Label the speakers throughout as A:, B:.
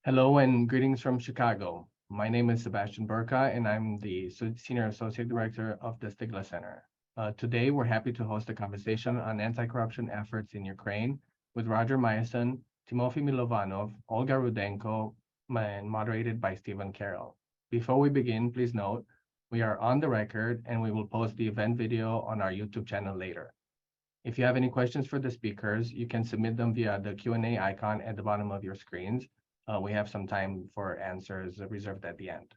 A: Hello and greetings from Chicago. My name is Sebastian Burka, and I'm the Senior Associate Director of the Stigler Center. Today, we're happy to host a conversation on anti-corruption efforts in Ukraine with Roger Myerson, Tymofiy Mylovanov, Olga Rudenko, and moderated by Stephen Carroll. Before we begin, please note, we are on the record and we will post the event video on our YouTube channel later. If you have any questions for the speakers, you can submit them via the Q&A icon at the bottom of your screens. We have some time for answers reserved at the end.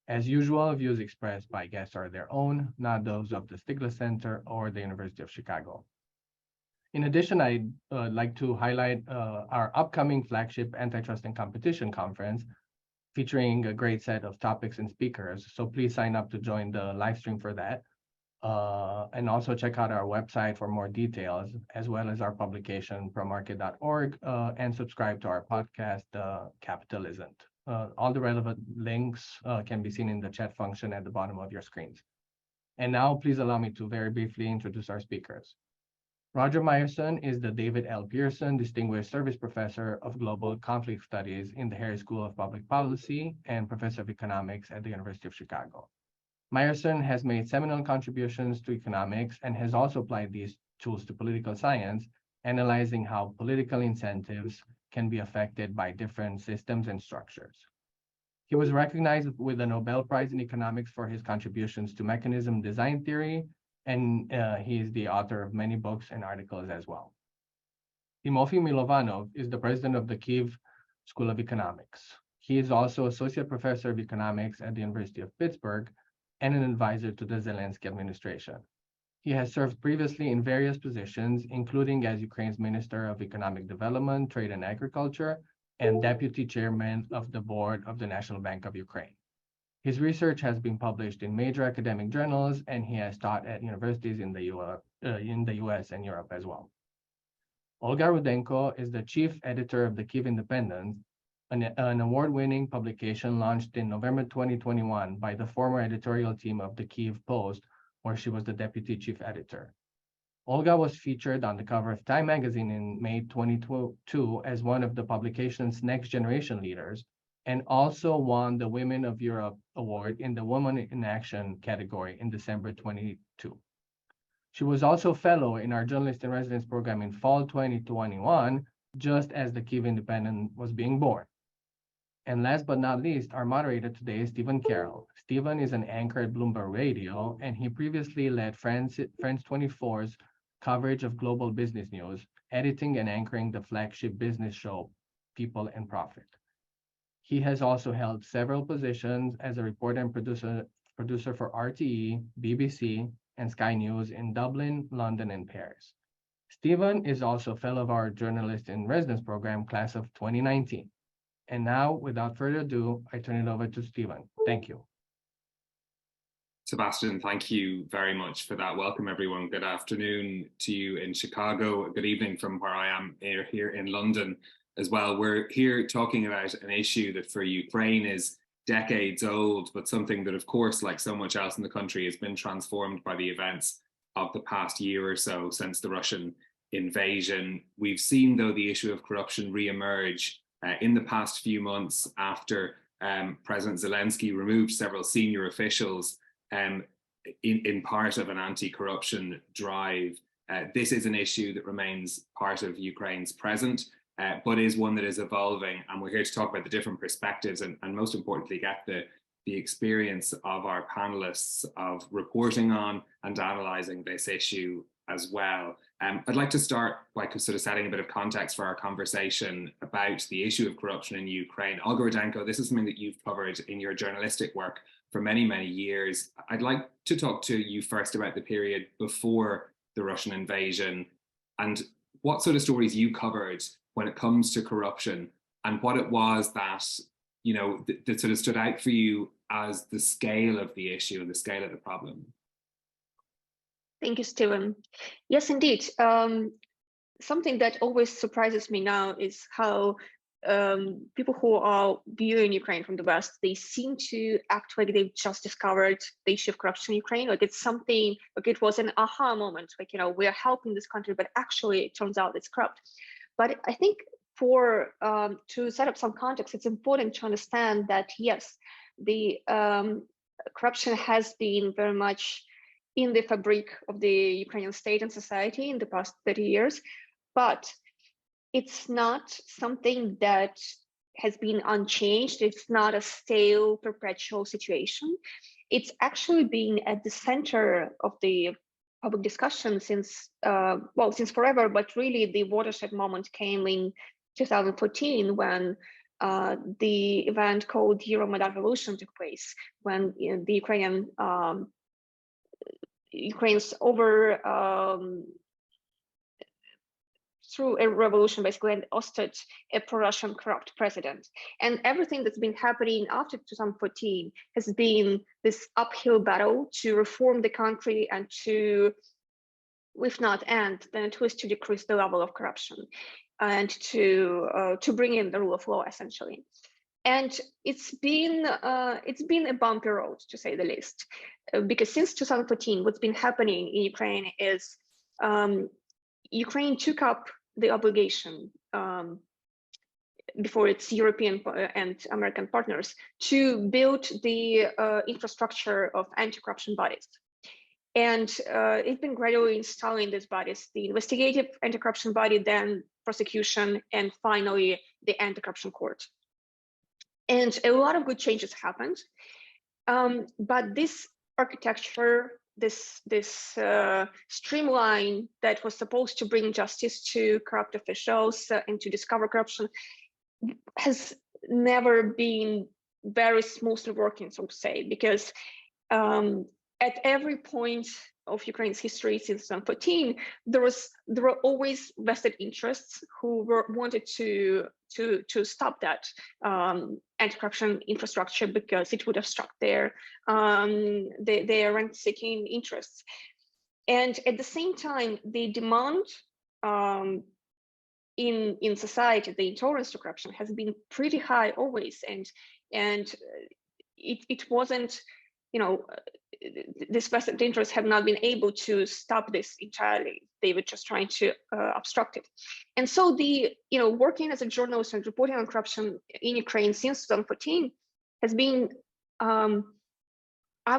A: As usual, views expressed by guests are their own, not those of the Stigler Center or the University of Chicago. In addition, I'd like to highlight our upcoming flagship Antitrust and Competition Conference, featuring a great set of topics and speakers. So please sign up to join the live stream for that. And also check out our website for more details, as well as our publication, promarket.org, and subscribe to our podcast, Capital Isn't. All the relevant links can be seen in the chat function at the bottom of your screens. And now, please allow me to very briefly introduce our speakers. Roger Myerson is the David L. Pearson Distinguished Service Professor of Global Conflict Studies in the Harris School of Public Policy and Professor of Economics at the University of Chicago. Myerson has made seminal contributions to economics and has also applied these tools to political science, analyzing how political incentives can be affected by different systems and structures. He was recognized with the Nobel Prize in Economics for his contributions to mechanism design theory, and he is the author of many books and articles as well. Tymofiy Mylovanov is the president of the Kyiv School of Economics. He is also associate professor of economics at the University of Pittsburgh and an advisor to the Zelensky administration. He has served previously in various positions, including as Ukraine's Minister of Economic Development, Trade and Agriculture, and Deputy Chairman of the Board of the National Bank of Ukraine. His research has been published in major academic journals, and he has taught at universities in the US and Europe as well. Olga Rudenko is the chief editor of the Kyiv Independent, an award-winning publication launched in November 2021 by the former editorial team of the Kyiv Post, where she was the deputy chief editor. Olga was featured on the cover of Time magazine in May 2022 as one of the publication's next generation leaders, and also won the Women of Europe Award in the Women in Action category in December 2022. She was also fellow in our Journalist in Residence program in fall 2021, just as the Kyiv Independent was being born. And last but not least, our moderator today is Stephen Carroll. Stephen is an anchor at Bloomberg Radio, and he previously led France 24's coverage of global business news, editing and anchoring the flagship business show, People and Profit. He has also held several positions as a reporter and producer for RTE, BBC, and Sky News in Dublin, London, and Paris. Stephen is also a fellow of our Journalist in Residence program, class of 2019. And now, without further ado, I turn it over to Stephen. Thank you.
B: Sebastian, thank you very much for that. Welcome, everyone. Good afternoon to you in Chicago. Good evening from where I am here in London as well. We're here talking about an issue that for Ukraine is decades old, but something that, of course, like so much else in the country, has been transformed by the events of the past year or so since the Russian invasion. We've seen, though, the issue of corruption re-emerge in the past few months after President Zelensky removed several senior officials in part of an anti-corruption drive. This is an issue that remains part of Ukraine's present, but is one that is evolving. And we're here to talk about the different perspectives and most importantly, get the experience of our panelists of reporting on and analysing this issue as well. I'd like to start by sort of setting a bit of context for our conversation about the issue of corruption in Ukraine. Olga Rudenko, this is something that you've covered in your journalistic work for many, many years. I'd like to talk to you first about the period before the Russian invasion and what sort of stories you covered when it comes to corruption and what it was that, you know, that sort of stood out for you as the scale of the issue and the scale of the problem.
C: Thank you, Stephen. Yes, indeed. Something that always surprises me now is how people who are viewing Ukraine from the West, they seem to act like they've just discovered the issue of corruption in Ukraine. Like it's something, like it was an aha moment, like, you know, we're helping this country, but actually it turns out it's corrupt. But I think to set up some context, it's important to understand that yes, the corruption has been very much in the fabric of the Ukrainian state and society in the past 30 years, but it's not something that has been unchanged. It's not a stale, perpetual situation. It's actually been at the center of the public discussion since forever, but really the watershed moment came in 2014 when the event called Euromaidan Revolution took place, when the Ukraine's through a revolution basically and ousted a pro-Russian corrupt president. And everything that's been happening after 2014 has been this uphill battle to reform the country and to, if not end, then at least to decrease the level of corruption and to bring in the rule of law essentially. And it's been a bumpy road, to say the least, because since 2014, what's been happening in Ukraine is Ukraine took up the obligation before its European and American partners to build the infrastructure of anti-corruption bodies. And it's been gradually installing these bodies, the investigative anti-corruption body, then prosecution, and finally the anti-corruption court. And a lot of good changes happened, but this architecture, this streamline that was supposed to bring justice to corrupt officials and to discover corruption has never been very smoothly working, so to say, because at every point of Ukraine's history since 2014, there were always vested interests who wanted to stop that anti-corruption infrastructure because it would obstruct their rent-seeking interests. And at the same time, the demand in society, the intolerance to corruption has been pretty high always, and it wasn't, these vested interests have not been able to stop this entirely. They were just trying to obstruct it. And so working as a journalist and reporting on corruption in Ukraine since 2014 has been, I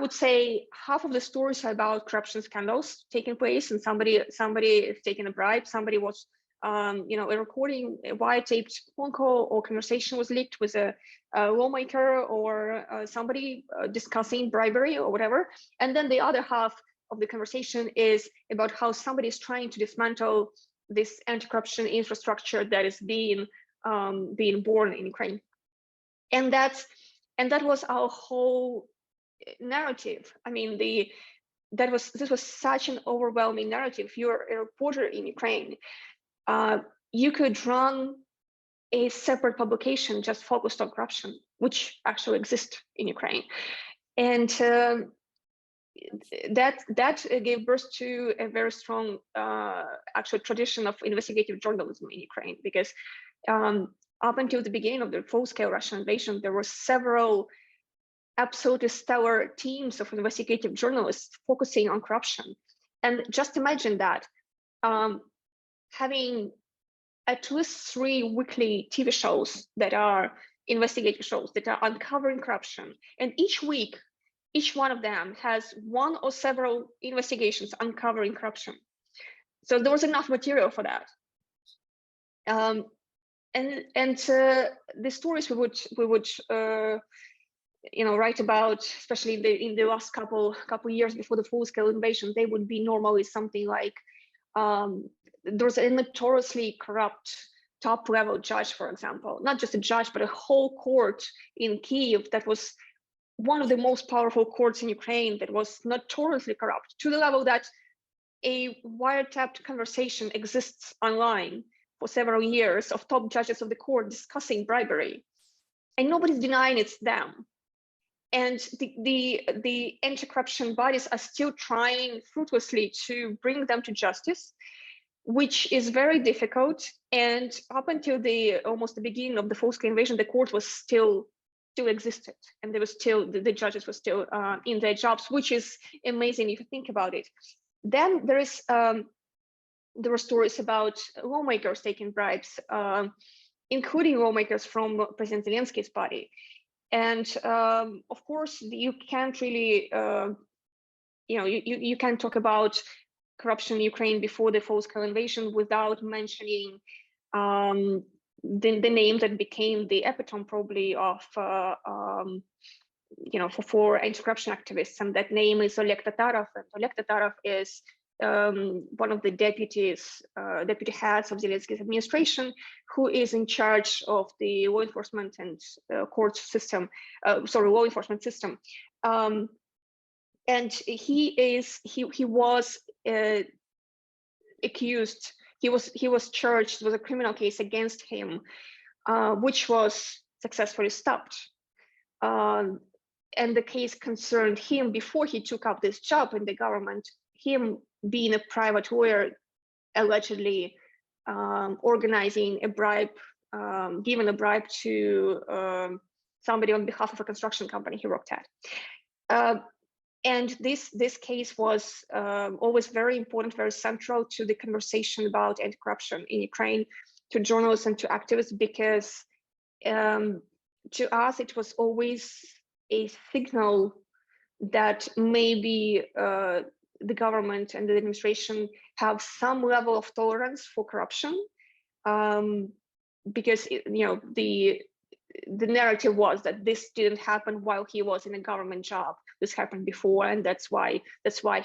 C: would say, half of the stories are about corruption scandals taking place, and somebody is taking a bribe, somebody was a recording, a wire-taped phone call or conversation was leaked with a lawmaker or somebody discussing bribery or whatever. And then the other half of the conversation is about how somebody is trying to dismantle this anti-corruption infrastructure that is being born in Ukraine. And that was our whole narrative. I mean, this was such an overwhelming narrative. If you're a reporter in Ukraine, you could run a separate publication just focused on corruption, which actually exists in Ukraine. And that gave birth to a very strong actual tradition of investigative journalism in Ukraine, because up until the beginning of the full-scale Russian invasion, there were several absolutely stellar teams of investigative journalists focusing on corruption. And just imagine that. Having at least 3 weekly TV shows that are investigative shows that are uncovering corruption. And each week, each one of them has one or several investigations uncovering corruption. So there was enough material for that. And the stories we would write about, especially in the last couple years before the full-scale invasion, they would be normally something like there was a notoriously corrupt top-level judge, for example, not just a judge, but a whole court in Kyiv that was one of the most powerful courts in Ukraine that was notoriously corrupt, to the level that a wiretapped conversation exists online for several years of top judges of the court discussing bribery, and nobody's denying it's them. And the anti-corruption bodies are still trying fruitlessly to bring them to justice, which is very difficult. And up until almost the beginning of the full-scale invasion, the court was still existed, and there was still the judges were still in their jobs, which is amazing if you think about it. Then there were stories about lawmakers taking bribes. including lawmakers from President Zelensky's party. And of course, you can't really, you can't talk about corruption in Ukraine before the full-scale invasion without mentioning the name that became the epitome probably of for anti-corruption activists, and that name is Oleg Tatarov. And Oleg Tatarov is one of the deputy heads of Zelensky's administration, who is in charge of the law enforcement and court system, law enforcement system. And he was accused. He was charged with a criminal case against him, which was successfully stopped. And the case concerned him before he took up this job in the government, him being a private lawyer, allegedly organizing a bribe, giving a bribe to somebody on behalf of a construction company he worked at. And this case was always very important, very central to the conversation about anti-corruption in Ukraine, to journalists and to activists, because to us it was always a signal that maybe the government and the administration have some level of tolerance for corruption, because the narrative was that this didn't happen while he was in a government job. This happened before, and that's why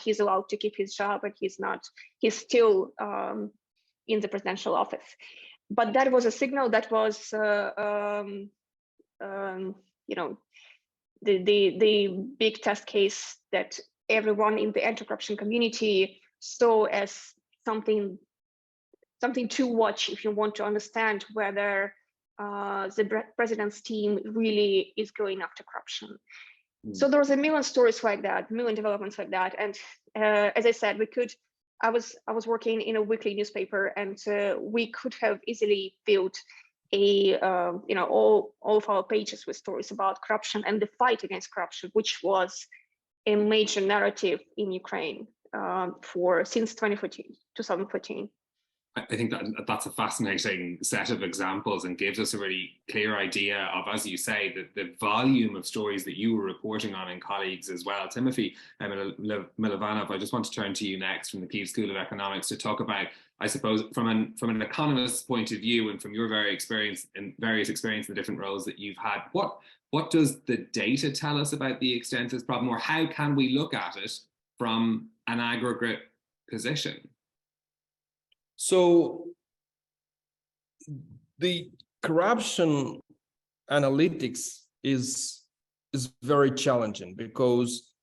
C: he's allowed to keep his job, and he's still in the presidential office. But that was a signal that was the big test case that everyone in the anti-corruption community saw as something to watch if you want to understand whether the president's team really is going after corruption. So there was a million stories like that, million developments like that, and as I said, I was working in a weekly newspaper, and we could have easily filled all of our pages with stories about corruption and the fight against corruption, which was a major narrative in Ukraine since 2014.
B: I think that's a fascinating set of examples and gives us a really clear idea of, as you say, the volume of stories that you were reporting on in colleagues as well. Tymofiy Mylovanov, I just want to turn to you next from the Kyiv School of Economics to talk about, I suppose, from an economist's point of view and from your various experience in the different roles that you've had, what does the data tell us about the extent of this problem, or how can we look at it from an aggregate position?
D: So the corruption analytics is very challenging, because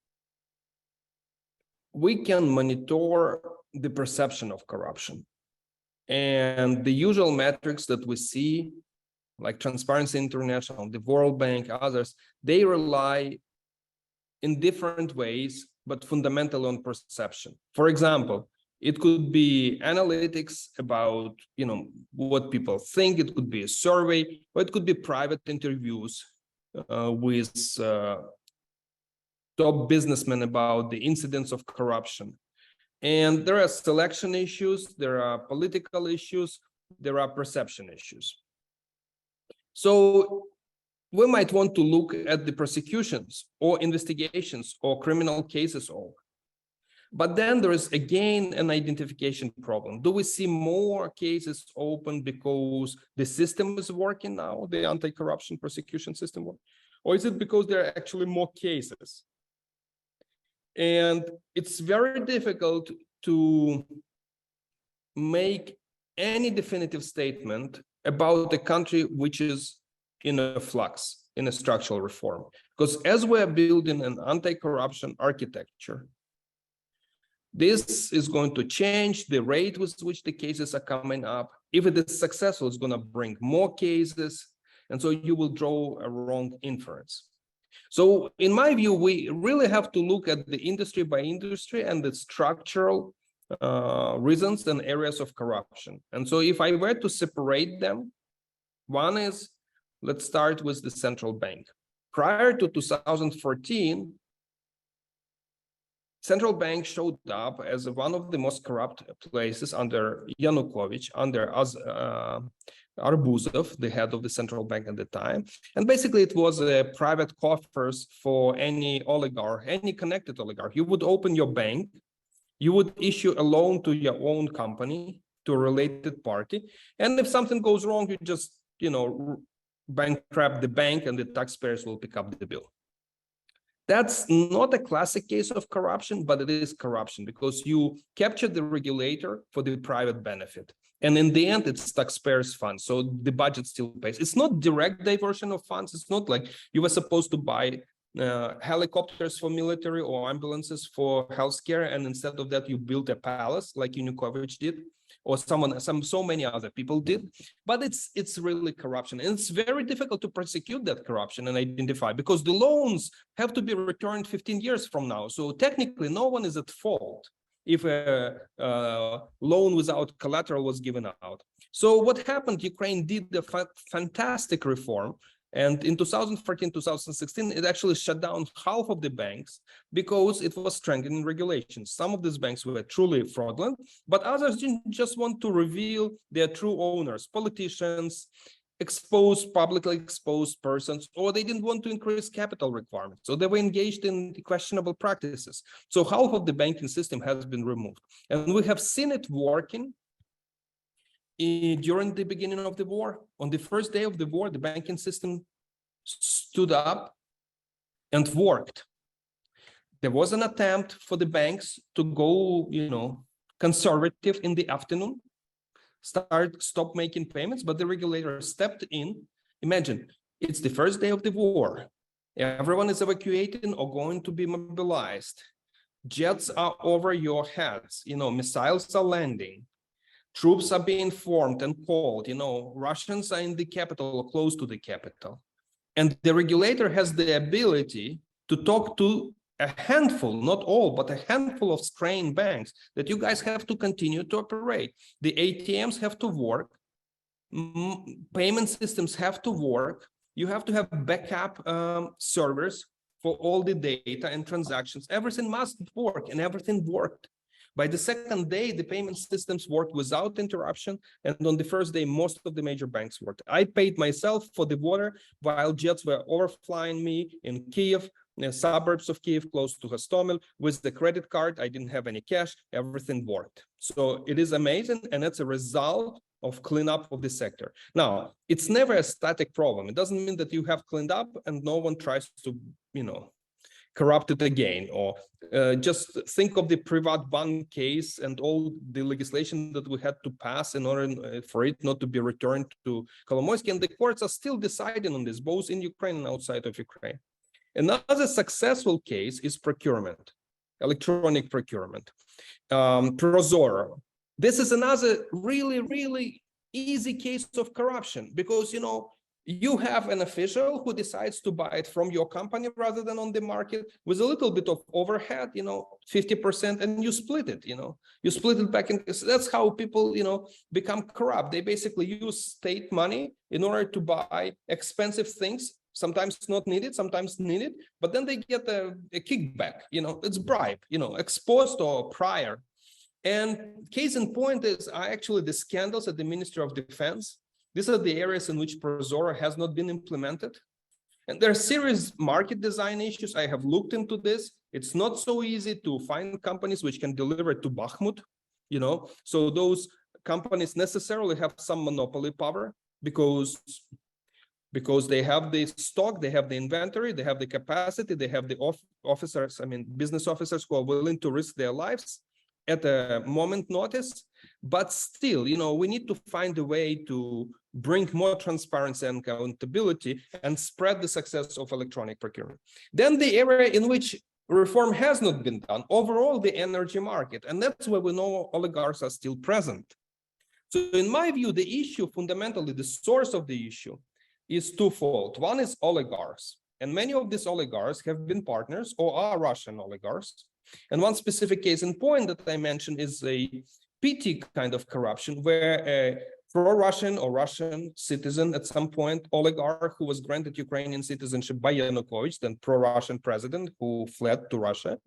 D: we can monitor the perception of corruption, and the usual metrics that we see, like Transparency International, the World Bank, others, they rely in different ways, but fundamentally on perception. For example, it could be analytics about what people think. It could be a survey, or it could be private interviews with top businessmen about the incidents of corruption. And there are selection issues, there are political issues, there are perception issues. So we might want to look at the prosecutions or investigations or criminal cases all. But then there is again an identification problem. Do we see more cases open because the system is working now, the anti-corruption prosecution system, or is it because there are actually more cases? And it's very difficult to make any definitive statement about a country which is in a flux, in a structural reform. Because as we are building an anti-corruption architecture, this is going to change the rate with which the cases are coming up. If it is successful, it's going to bring more cases. And so you will draw a wrong inference. So in my view, we really have to look at the industry by industry and the structural reasons and areas of corruption. And so if I were to separate them, one is, let's start with the central bank. Prior to 2014, central bank showed up as one of the most corrupt places under Yanukovych, under Arbuzov, the head of the central bank at the time. And basically it was a private coffers for any oligarch, any connected oligarch. You would open your bank, you would issue a loan to your own company, to a related party. And if something goes wrong, you just, bankrupt the bank and the taxpayers will pick up the bill. That's not a classic case of corruption, but it is corruption because you capture the regulator for the private benefit. And in the end, it's taxpayers' funds. So the budget still pays. It's not direct diversion of funds. It's not like you were supposed to buy helicopters for military or ambulances for healthcare. And instead of that, you built a palace like Yanukovych did, or so many other people did. But it's really corruption. And it's very difficult to prosecute that corruption and identify because the loans have to be returned 15 years from now. So technically, no one is at fault if a loan without collateral was given out. So what happened? Ukraine did a fantastic reform. And in 2014, 2016, it actually shut down half of the banks because it was strengthening regulations. Some of these banks were truly fraudulent, but others didn't just want to reveal their true owners, politicians, publicly exposed persons, or they didn't want to increase capital requirements. So they were engaged in questionable practices. So half of the banking system has been removed. And we have seen it working during the beginning of the war. On the first day of the war, the banking system stood up and worked. There was an attempt for the banks to go, conservative in the afternoon, stop making payments, but the regulator stepped in. Imagine, it's the first day of the war. Everyone is evacuating or going to be mobilized. Jets are over your heads, missiles are landing. Troops are being formed and called, Russians are in the capital or close to the capital. And the regulator has the ability to talk to a handful, not all, but a handful of strained banks that you guys have to continue to operate. The ATMs have to work. Payment systems have to work. You have to have backup servers for all the data and transactions. Everything must work, and everything worked. By the second day, the payment systems worked without interruption. And on the first day, most of the major banks worked. I paid myself for the water while jets were overflying me in Kyiv, the suburbs of Kyiv, close to Hostomel, with the credit card. I didn't have any cash. Everything worked. So it is amazing. And it's a result of cleanup of the sector. Now, it's never a static problem. It doesn't mean that you have cleaned up and no one tries to, corrupt it again, or just think of the Privat Bank case and all the legislation that we had to pass in order for it not to be returned to Kolomoisky, and the courts are still deciding on this, both in Ukraine and outside of Ukraine. Another successful case is procurement, electronic procurement, Prozoro. This is another really, really easy case of corruption because, you have an official who decides to buy it from your company rather than on the market with a little bit of overhead, 50%, and you split it, you split it back in. That's how people, become corrupt. They basically use state money in order to buy expensive things, sometimes not needed, sometimes needed, but then they get a kickback, it's bribe, exposed or prior. And case in point is actually the scandals at the Ministry of Defense. These are the areas in which Prozoro has not been implemented. And there are serious market design issues. I have looked into this. It's not so easy to find companies which can deliver to Bakhmut, So those companies necessarily have some monopoly power because they have the stock, they have the inventory, they have the capacity, they have the business officers who are willing to risk their lives at a moment notice. But still, we need to find a way to bring more transparency and accountability and spread the success of electronic procurement. Then the area in which reform has not been done, overall the energy market, and that's where we know oligarchs are still present. So in my view, the issue, fundamentally, the source of the issue is twofold. One is oligarchs, and many of these oligarchs have been partners or are Russian oligarchs. And one specific case in point that I mentioned is a PT kind of corruption where a pro-Russian or Russian citizen at some point, oligarch who was granted Ukrainian citizenship by Yanukovych, then pro-Russian president who fled to Russia,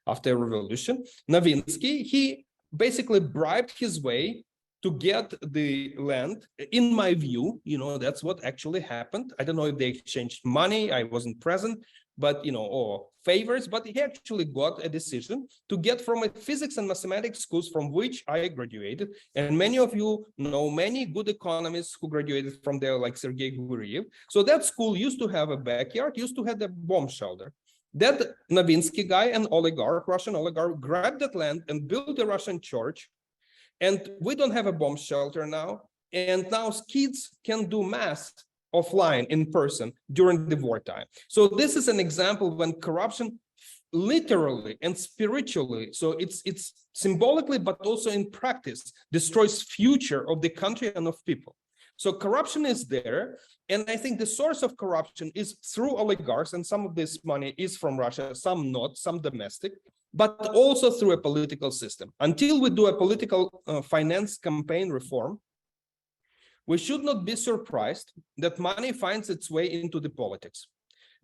D: after a revolution. Novinsky, he basically bribed his way to get the land. In my view, that's what actually happened. I don't know if they exchanged money. I wasn't present, but, or favors, but he actually got a decision to get from a physics and mathematics schools from which I graduated. And many of you know many good economists who graduated from there, like Sergei Guriev. So that school used to have a backyard, used to have a bomb shelter. That Novinsky guy, an oligarch, Russian oligarch, grabbed that land and built a Russian church. And we don't have a bomb shelter now. And now kids can do math offline, in person, during the wartime. So this is an example when corruption literally and spiritually, so it's symbolically, but also in practice, destroys future of the country and of people. So corruption is there. And I think the source of corruption is through oligarchs, and some of this money is from Russia, some not, some domestic, but also through a political system. Until we do a political finance campaign reform, we should not be surprised that money finds its way into the politics,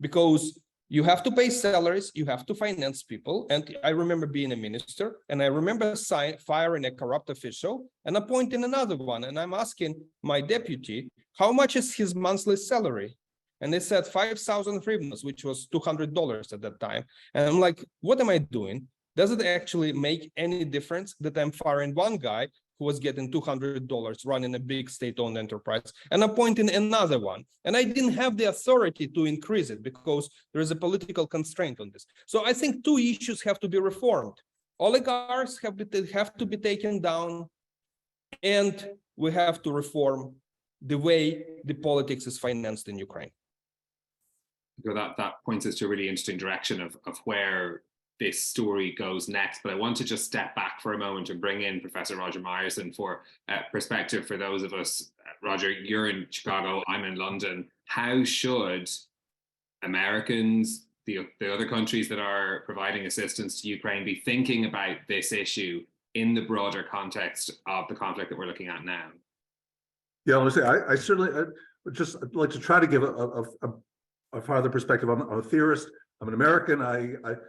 D: because you have to pay salaries, you have to finance people. And I remember being a minister, and I remember firing a corrupt official and appointing another one. And I'm asking my deputy, how much is his monthly salary? And they said 5,000 hryvnias, which was $200 at that time. And I'm like, what am I doing? Does it actually make any difference that I'm firing one guy who was getting $200 running a big state-owned enterprise and appointing another one? And I didn't have the authority to increase it because there is a political constraint on this. So I think two issues have to be reformed. Oligarchs have to be taken down, and we have to reform the way the politics is financed in Ukraine.
B: That points us to a really interesting direction of where this story goes next. But I want to just step back for a moment and bring in Professor Roger Myerson for perspective for those of us. Roger, you're in Chicago, I'm in London. How should Americans, the other countries that are providing assistance to Ukraine, be thinking about this issue in the broader context of the conflict that we're looking at now?
E: Yeah, I want to say, I certainly would just like to try to give a farther perspective. I'm a theorist. I'm an American. I've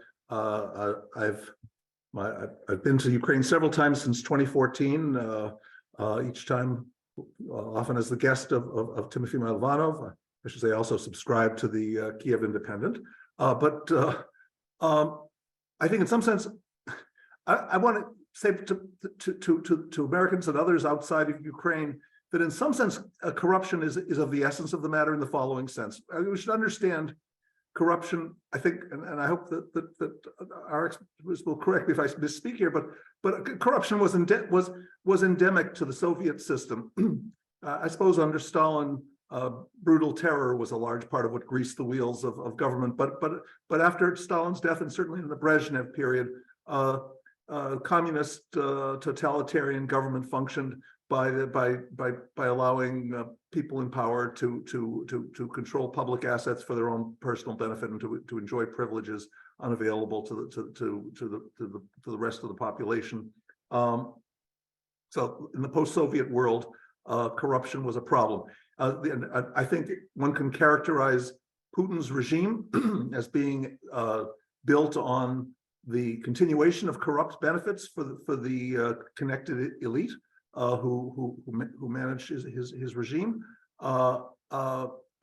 E: been to Ukraine several times since 2014. Each time, often as the guest of Tymofiy Mylovanov. I should say, I also subscribe to the Kyiv Independent. But I think, in some sense, I want to say to Americans and others outside of Ukraine that, in some sense, corruption is of the essence of the matter in the following sense. We should understand corruption, I think, and I hope that our experts will correct me if I misspeak here, but corruption was endemic to the Soviet system. I suppose under Stalin, brutal terror was a large part of what greased the wheels of government. But after Stalin's death, and certainly in the Brezhnev period, communist totalitarian government functioned by allowing people in power to control public assets for their own personal benefit and to enjoy privileges unavailable to the rest of the population. So in the post-Soviet world, corruption was a problem. I think one can characterize Putin's regime as being built on the continuation of corrupt benefits for the connected elite who manage his regime,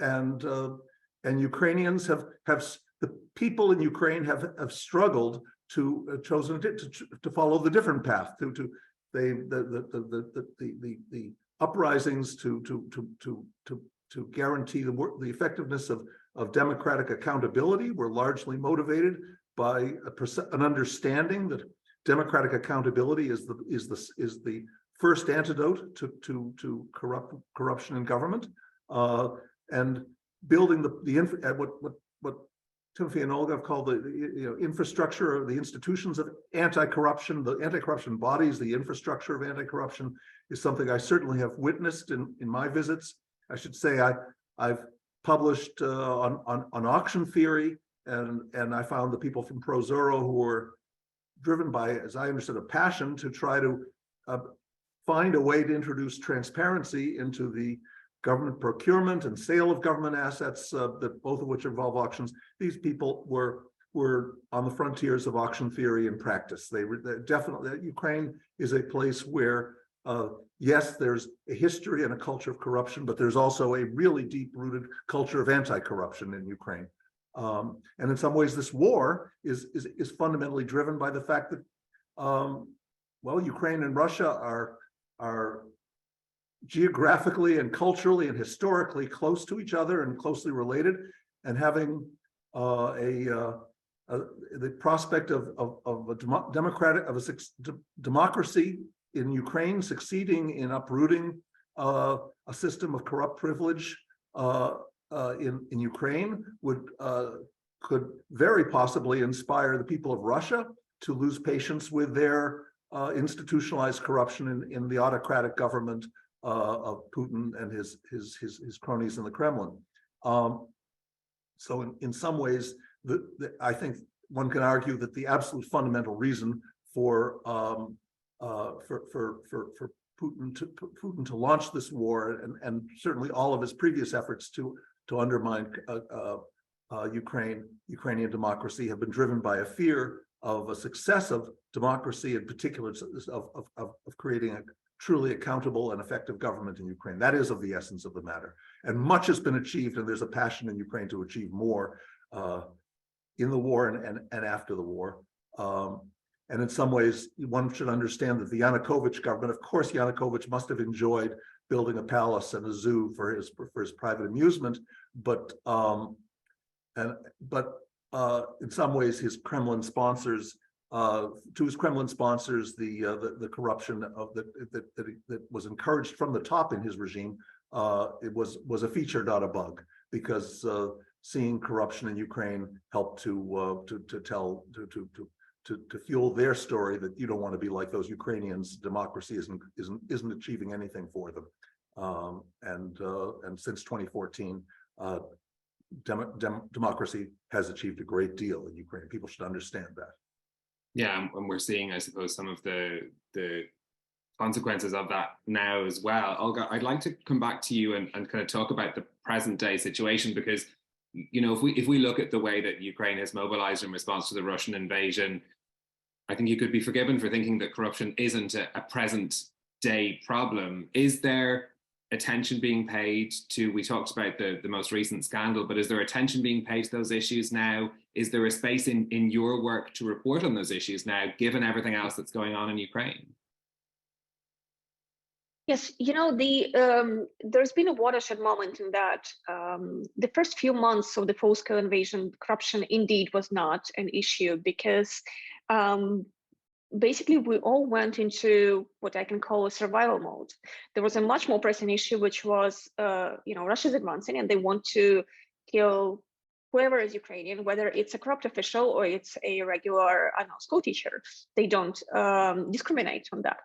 E: and Ukrainians have the people in Ukraine have struggled to chosen to follow the different path the uprisings to guarantee the effectiveness of democratic accountability were largely motivated by an understanding that democratic accountability is the first antidote to corruption in government, and building what Tymofiy and Olga have called the infrastructure, or the institutions of anti-corruption, the anti-corruption bodies, the infrastructure of anti-corruption is something I certainly have witnessed in my visits. I should say I've published on auction theory, and I found the people from ProZorro who were driven by, as I understood, a passion to try to find a way to introduce transparency into the government procurement and sale of government assets, that both of which involve auctions. These people were were on the frontiers of auction theory and practice. They definitely, Ukraine is a place where, yes, there's a history and a culture of corruption, but there's also a really deep-rooted culture of anti-corruption in Ukraine. And in some ways, this war is fundamentally driven by the fact that, well, Ukraine and Russia are geographically and culturally and historically close to each other and closely related, and having the prospect of a democracy in Ukraine succeeding in uprooting a system of corrupt privilege in Ukraine could very possibly inspire the people of Russia to lose patience with their institutionalized corruption in the autocratic government of Putin and his cronies in the Kremlin. So in some ways, I think one can argue that the absolute fundamental reason for Putin to launch this war, and certainly all of his previous efforts to undermine Ukrainian democracy, have been driven by a fear of a success of democracy, in particular of creating a truly accountable and effective government in Ukraine. That is of the essence of the matter. And much has been achieved, and there's a passion in Ukraine to achieve more in the war and after the war. And in some ways, one should understand that the Yanukovych government, of course, Yanukovych must have enjoyed building a palace and a zoo for his private amusement, but in some ways, his Kremlin sponsors, the corruption that was encouraged from the top in his regime, it was a feature, not a bug, because seeing corruption in Ukraine helped to fuel their story that you don't want to be like those Ukrainians. Democracy isn't achieving anything for them, and since 2014. Democracy has achieved a great deal in Ukraine. People should understand that.
B: Yeah, and we're seeing, I suppose, some of the consequences of that now as well. Olga, I'd like to come back to you and kind of talk about the present day situation, because, you know, if we look at the way that Ukraine has mobilized in response to the Russian invasion, I think you could be forgiven for thinking that corruption isn't a present day problem. Is there attention being paid to, we talked about the most recent scandal, but is there attention being paid to those issues now? Is there a space in your work to report on those issues now, given everything else that's going on in Ukraine?
C: Yes, you know, there's been a watershed moment in that the first few months of the full-scale invasion, corruption indeed was not an issue, because basically we all went into what I can call a survival mode. There was a much more pressing issue, which was, you know, Russia's advancing and they want to kill whoever is Ukrainian, whether it's a corrupt official or it's a regular, I don't know, school teacher. They don't discriminate on that.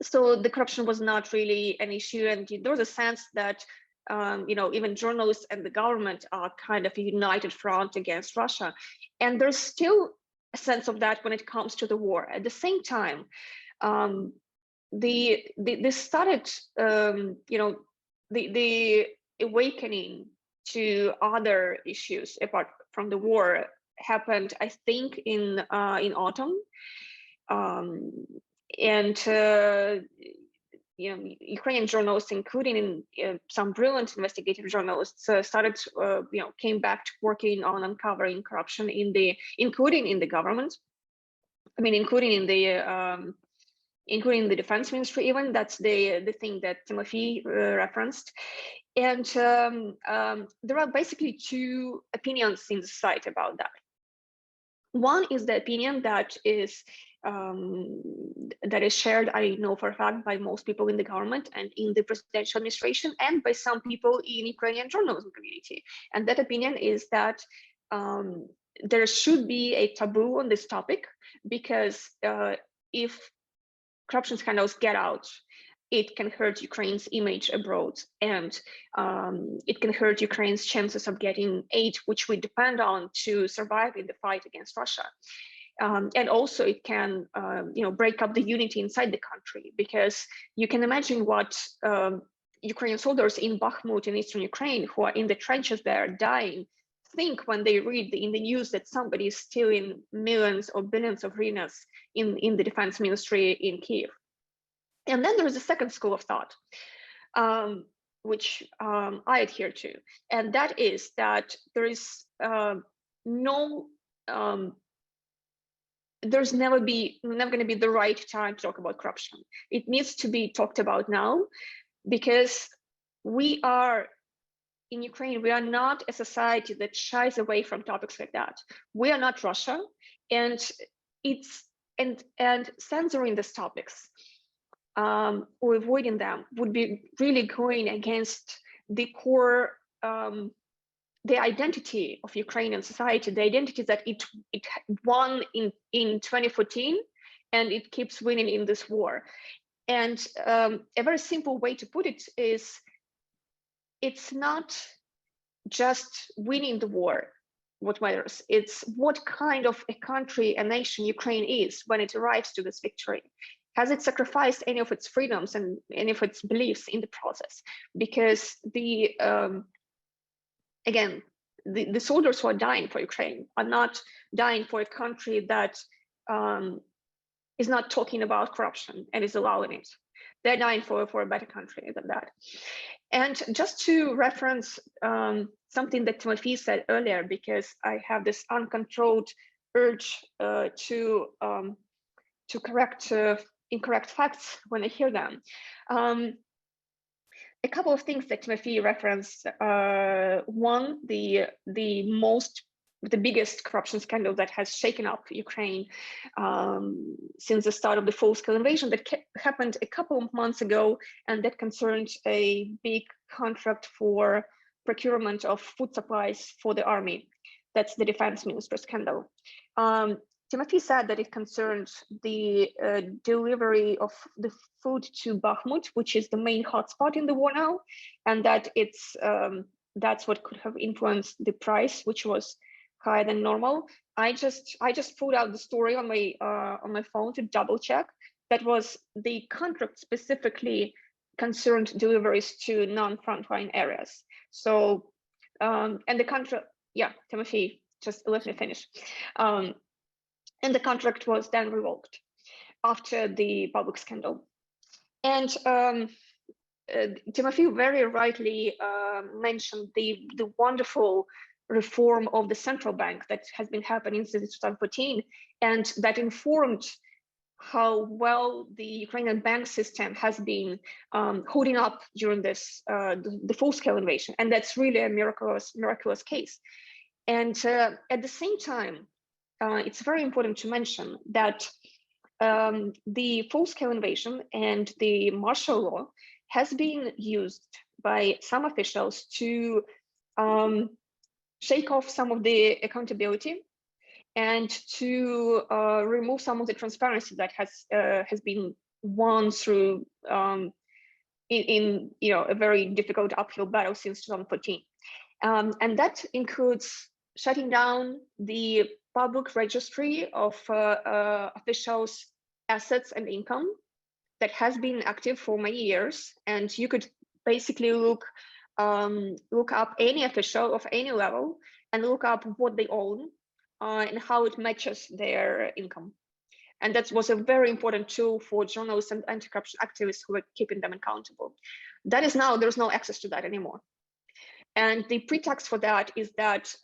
C: So the corruption was not really an issue, and there was a sense that you know, even journalists and the government are kind of a united front against Russia, and there's still a sense of that when it comes to the war. At the same time, this started, you know, the awakening to other issues apart from the war happened, I think, in autumn. And you know, Ukrainian journalists, including some brilliant investigative journalists, started, you know, came back to working on uncovering corruption including in the government. I mean, including the defense ministry. Even that's the thing that Tymofiy referenced. And there are basically two opinions in the site about that. One is the opinion that is shared, I know for a fact, by most people in the government and in the presidential administration, and by some people in Ukrainian journalism community. And that opinion is that there should be a taboo on this topic, because if corruption scandals get out, it can hurt Ukraine's image abroad, and it can hurt Ukraine's chances of getting aid, which we depend on to survive in the fight against Russia. And also it can, you know, break up the unity inside the country, because you can imagine what Ukrainian soldiers in Bakhmut in eastern Ukraine, who are in the trenches there dying think when they read in the news that somebody is stealing millions or billions of hryvnias in the defense ministry in Kyiv. And then there is a second school of thought, which I adhere to, and that is that there is there's never going to be the right time to talk about corruption. It needs to be talked about now, because we are in Ukraine. We are not a society that shies away from topics like that. We are not Russia, and censoring these topics or avoiding them would be really going against the core, the identity of Ukrainian society, the identity that it won in 2014, and it keeps winning in this war. And a very simple way to put it is, it's not just winning the war what matters. It's what kind of a country, a nation Ukraine is when it arrives to this victory. Has it sacrificed any of its freedoms and any of its beliefs in the process? Because again, the soldiers who are dying for Ukraine are not dying for a country that is not talking about corruption and is allowing it. They're dying for a better country than that. And just to reference something that Tymofiy said earlier, because I have this uncontrolled urge to correct incorrect facts when I hear them. A couple of things that Tymofiy referenced. One, the biggest corruption scandal that has shaken up Ukraine since the start of the full-scale invasion that happened a couple of months ago, and that concerned a big contract for procurement of food supplies for the army. That's the defense minister scandal. Tymofiy said that it concerned the delivery of the food to Bakhmut, which is the main hotspot in the war now, and that that's what could have influenced the price, which was higher than normal. I just pulled out the story on my phone to double check. That was the contract specifically concerned deliveries to non-frontline areas. So and the contract, yeah, Tymofiy, just let me finish. And the contract was then revoked after the public scandal. And Tymofiy very rightly mentioned the wonderful reform of the central bank that has been happening since 2014, and that informed how well the Ukrainian bank system has been holding up during this the full-scale invasion, and that's really a miraculous case. And at the same time, it's very important to mention that the full-scale invasion and the martial law has been used by some officials to shake off some of the accountability and to remove some of the transparency that has been won through in a very difficult uphill battle since 2014, and that includes shutting down the public registry of officials' assets and income that has been active for many years, and you could basically look up any official of any level and look up what they own and how it matches their income. And that was a very important tool for journalists and anti-corruption activists who were keeping them accountable. That is now, there's no access to that anymore. And the pretext for that is that,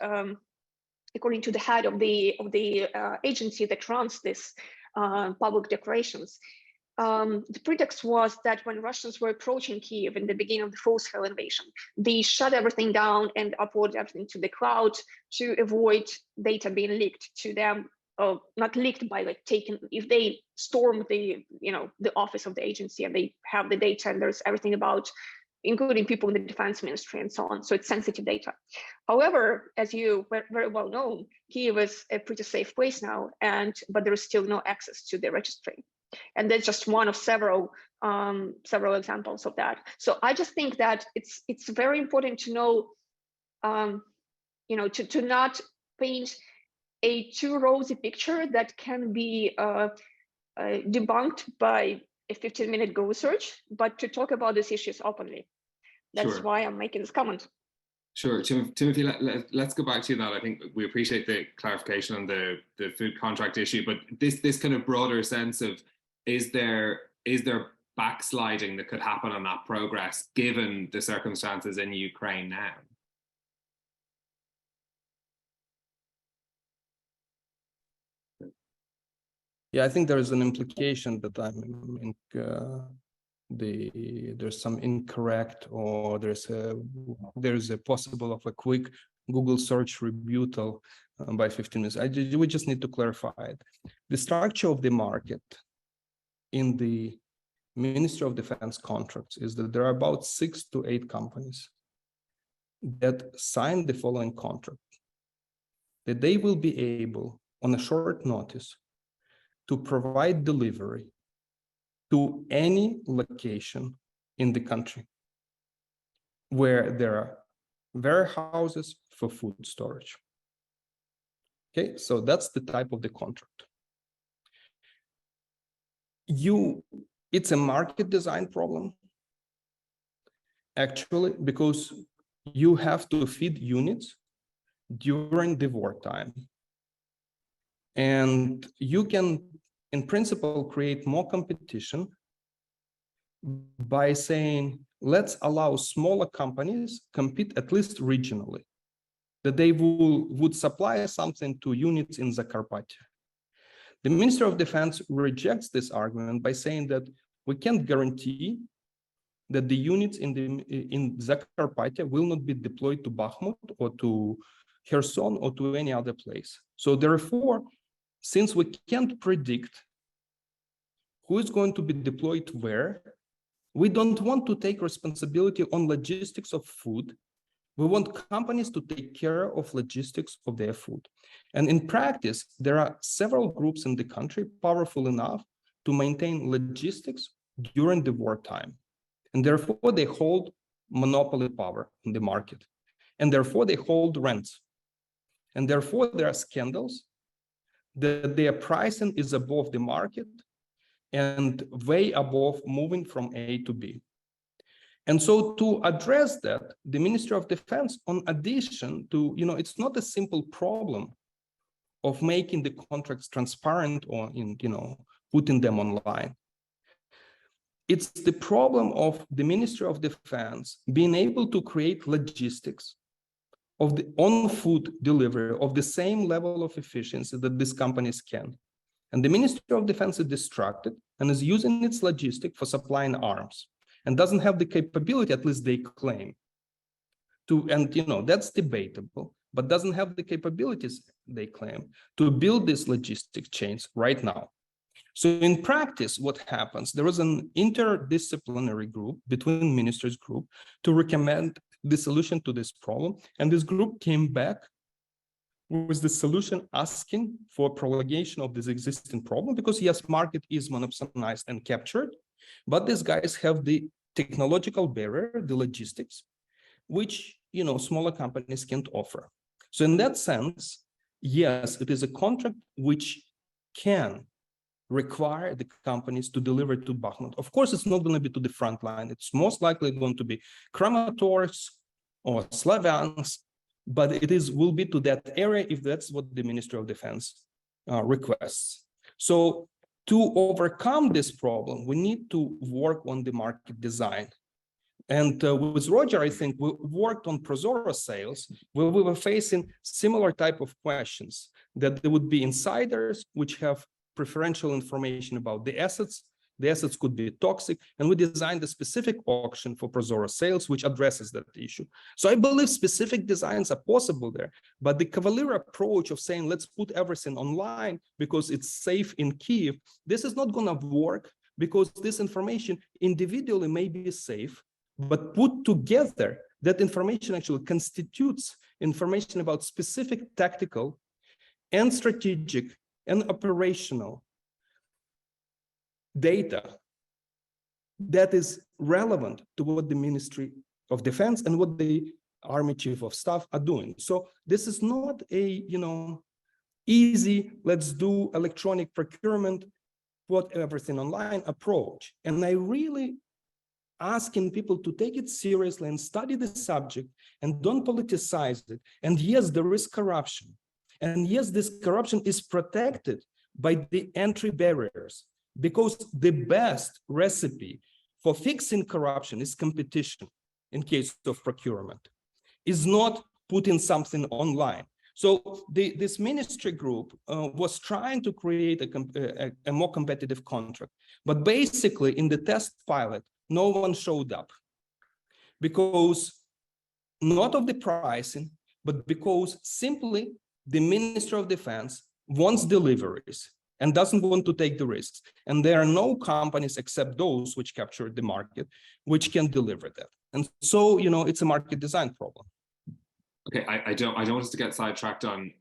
C: according to the head of the agency that runs this public declarations, the pretext was that when Russians were approaching Kyiv in the beginning of the full-scale invasion, they shut everything down and uploaded everything to the cloud to avoid data being leaked to them, not leaked by like taken. If they storm the office of the agency and they have the data and there's everything about, including people in the defense ministry and so on. So it's sensitive data. However, as you very well know, Kyiv is a pretty safe place now, but there is still no access to the registry. And that's just one of several examples of that. So I just think that it's very important to know, to not paint a too rosy picture that can be debunked by a 15-minute Google search, but to talk about these issues openly. That's why I'm making this comment.
B: Sure, Tymofiy, let's go back to that. I think we appreciate the clarification on the food contract issue, but this kind of broader sense of is there backsliding that could happen on that progress given the circumstances in Ukraine now?
D: Yeah, I think there is an implication that there's some incorrect, or there's a possible of a quick Google search rebuttal by 15 minutes. We just need to clarify it. The structure of the market in the Ministry of Defense contracts is that there are about 6 to 8 companies that sign the following contract, that they will be able on a short notice to provide delivery to any location in the country where there are warehouses for food storage. Okay, so that's the type of the contract. It's a market design problem, actually, because you have to feed units during the wartime. And you can, in principle, create more competition by saying, let's allow smaller companies compete at least regionally, that they would supply something to units in Zakarpattia. The Ministry of Defense rejects this argument by saying that we can't guarantee that the units in Zakarpattia will not be deployed to Bakhmut or to Kherson or to any other place. So therefore, since we can't predict who is going to be deployed where, we don't want to take responsibility on logistics of food. We want companies to take care of logistics of their food. And in practice, there are several groups in the country powerful enough to maintain logistics during the wartime. And therefore, they hold monopoly power in the market. And therefore, they hold rents. And therefore, there are scandals that their pricing is above the market and way above moving from A to B. And so to address that, the Ministry of Defense, in addition to, it's not a simple problem of making the contracts transparent or putting them online. It's the problem of the Ministry of Defense being able to create logistics of the on-food delivery of the same level of efficiency that these companies can. And the Ministry of Defense is distracted and is using its logistics for supplying arms and doesn't have the capability, at least they claim, to, and that's debatable, but doesn't have the capabilities, they claim, to build these logistic chains right now. So in practice, what happens, there is an interdisciplinary group between ministers group to recommend the solution to this problem. And this group came back with the solution asking for prolongation of this existing problem, because yes, market is monopolized and captured, but these guys have the technological barrier, the logistics, which smaller companies can't offer. So in that sense, yes, it is a contract which can require the companies to deliver to Bakhmut. Of course, it's not going to be to the front line. It's most likely going to be Kramatorsk or Slavyansk, but will be to that area if that's what the Ministry of Defense requests. So to overcome this problem, we need to work on the market design. And with Roger, I think we worked on Prozoro sales, where we were facing similar type of questions, that there would be insiders which have preferential information about the assets. The assets could be toxic, and we designed a specific auction for Prozoro sales, which addresses that issue. So I believe specific designs are possible there, but the cavalier approach of saying, let's put everything online because it's safe in Kyiv, this is not going to work, because this information individually may be safe, but put together, that information actually constitutes information about specific tactical and strategic and operational data that is relevant to what the Ministry of Defense and what the Army Chief of Staff are doing. So this is not a, easy, let's do electronic procurement, put everything online approach. And I really asking people to take it seriously and study the subject and don't politicize it. And yes, there is corruption. And yes, this corruption is protected by the entry barriers, because the best recipe for fixing corruption is competition in case of procurement, is not putting something online. So this ministry group was trying to create a more competitive contract. But basically in the test pilot, no one showed up, because not of the pricing, but because simply the Minister of Defense wants deliveries and doesn't want to take the risks. And there are no companies except those which capture the market, which can deliver that. And so, it's a market design problem.
B: Okay, I don't want us to get sidetracked on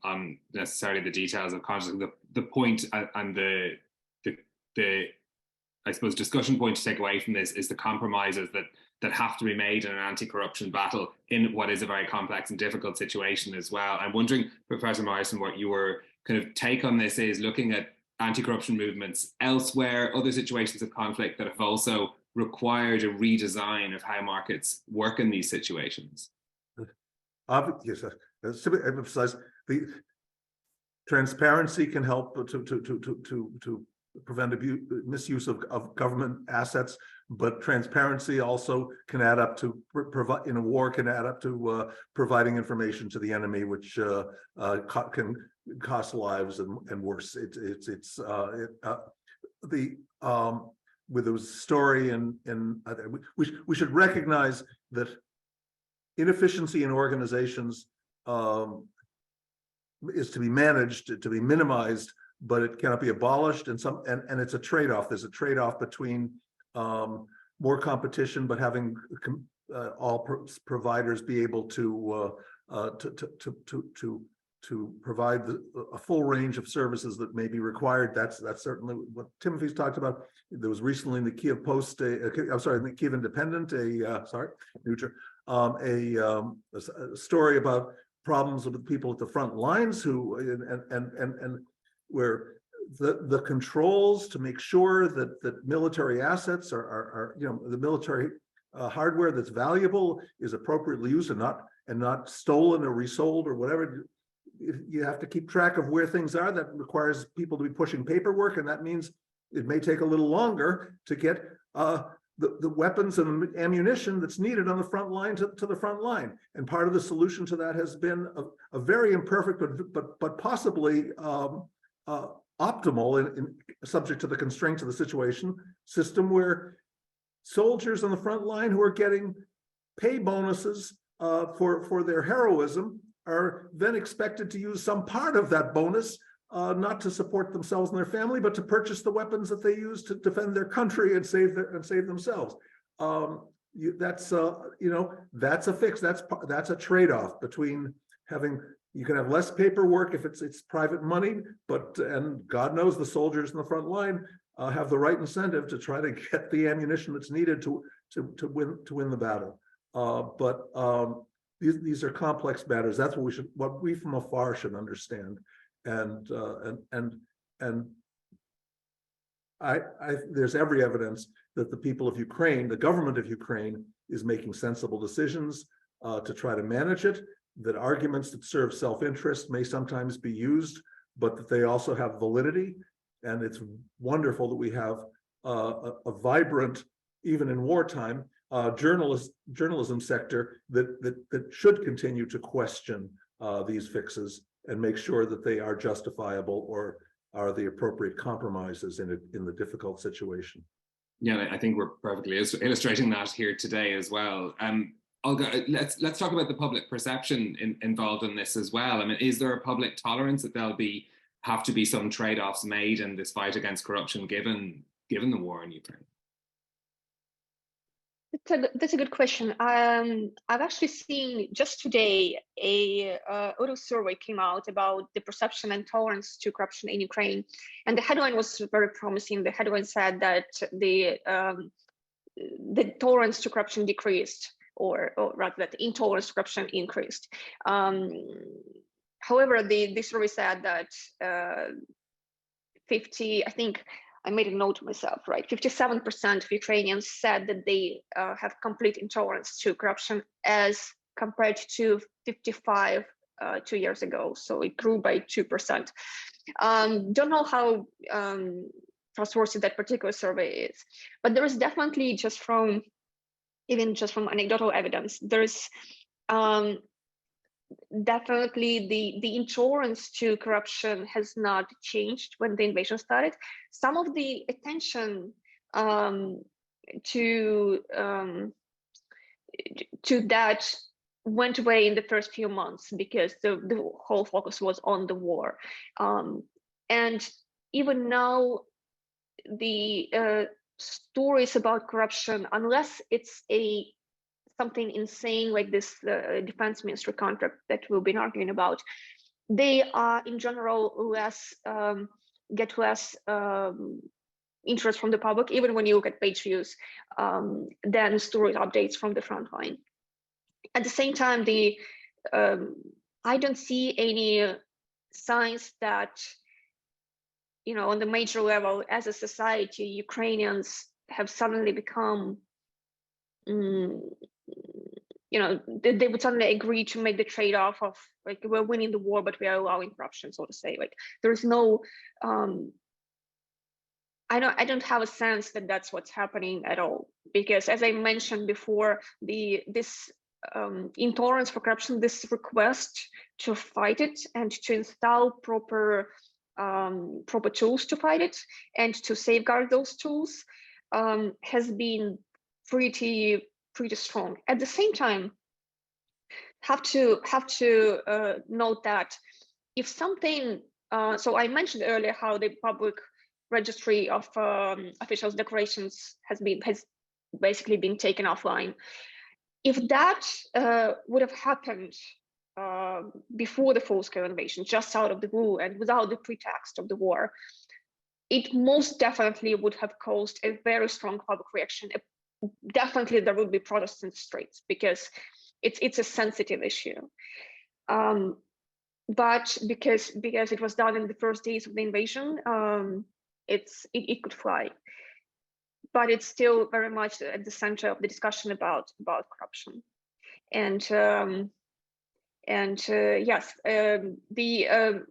B: necessarily the details of contract. The point and the I suppose discussion point to take away from this is the compromises that have to be made in an anti-corruption battle in what is a very complex and difficult situation as well. I'm wondering, Professor Myerson, what your kind of take on this is, looking at anti-corruption movements elsewhere, other situations of conflict that have also required a redesign of how markets work in these situations.
E: Yes, I emphasize the transparency can help to prevent misuse of government assets, but transparency also can add up to provide in a war can add up to providing information to the enemy, which can cost lives and worse. With the story and we should recognize that inefficiency in organizations is to be managed, to be minimized, but it cannot be abolished. And it's a trade-off. There's a trade-off between more competition, but having all providers be able to provide a full range of services that may be required. That's certainly what Timothy's talked about. There was recently in the Kyiv Post, in the Kyiv Independent, a story about problems with people at the front lines who and where the controls to make sure that military assets are the military hardware that's valuable is appropriately used and not stolen or resold or whatever. You have to keep track of where things are. That requires people to be pushing paperwork, and that means it may take a little longer to get the weapons and ammunition that's needed on the front line to the front line. And part of the solution to that has been a very imperfect but possibly optimal and subject to the constraints of the situation system, where soldiers on the front line who are getting pay bonuses for their heroism are then expected to use some part of that bonus not to support themselves and their family, but to purchase the weapons that they use to defend their country and save themselves. That's a fix. That's a trade-off between having. You can have less paperwork if it's private money, and God knows the soldiers in the front line have the right incentive to try to get the ammunition that's needed to win the battle. These are complex matters. That's what we from afar should understand. And there's every evidence that the people of Ukraine, the government of Ukraine, is making sensible decisions to try to manage it. That arguments that serve self-interest may sometimes be used, but that they also have validity. And it's wonderful that we have a vibrant, even in wartime, journalism sector that should continue to question these fixes and make sure that they are justifiable or are the appropriate compromises in the difficult situation.
B: Yeah, I think we're perfectly illustrating that here today as well. Olga, let's talk about the public perception involved in this as well. I mean, is there a public tolerance that there'll have to be some trade-offs made in this fight against corruption, given the war in Ukraine?
C: That's a good question. I've actually seen just today a auto survey came out about the perception and tolerance to corruption in Ukraine, and the headline was very promising. The headline said that the tolerance to corruption decreased, or rather that intolerance to corruption increased. However, the survey said that 50, I think I made a note to myself, right? 57% of Ukrainians said that they have complete intolerance to corruption, as compared to 55 2 years ago. So it grew by 2%. Don't know how trustworthy that particular survey is, but there is definitely even just from anecdotal evidence, there's definitely the intolerance to corruption has not changed when the invasion started. Some of the attention to that went away in the first few months because the whole focus was on the war. And even now, the stories about corruption, unless it's something insane like this defense ministry contract that we've been arguing about, they are in general get less interest from the public, even when you look at page views, than story updates from the front line. At the same time, I don't see any signs that, on the major level, as a society, Ukrainians have suddenly become, they would suddenly agree to make the trade-off of, like, we're winning the war, but we are allowing corruption, so to say. Like, there's no, I don't have a sense that that's what's happening at all, because as I mentioned before, this intolerance for corruption, this request to fight it and to install proper tools to fight it and to safeguard those tools has been pretty strong. At the same time, have to note that if something, so I mentioned earlier how the public registry of officials' declarations has basically been taken offline. If that would have happened before the full-scale invasion, just out of the blue and without the pretext of the war, it most definitely would have caused a very strong public reaction. Definitely there would be protests in the streets because it's a sensitive issue. But because it was done in the first days of the invasion, it could fly. But it's still very much at the center of the discussion about corruption. And yes,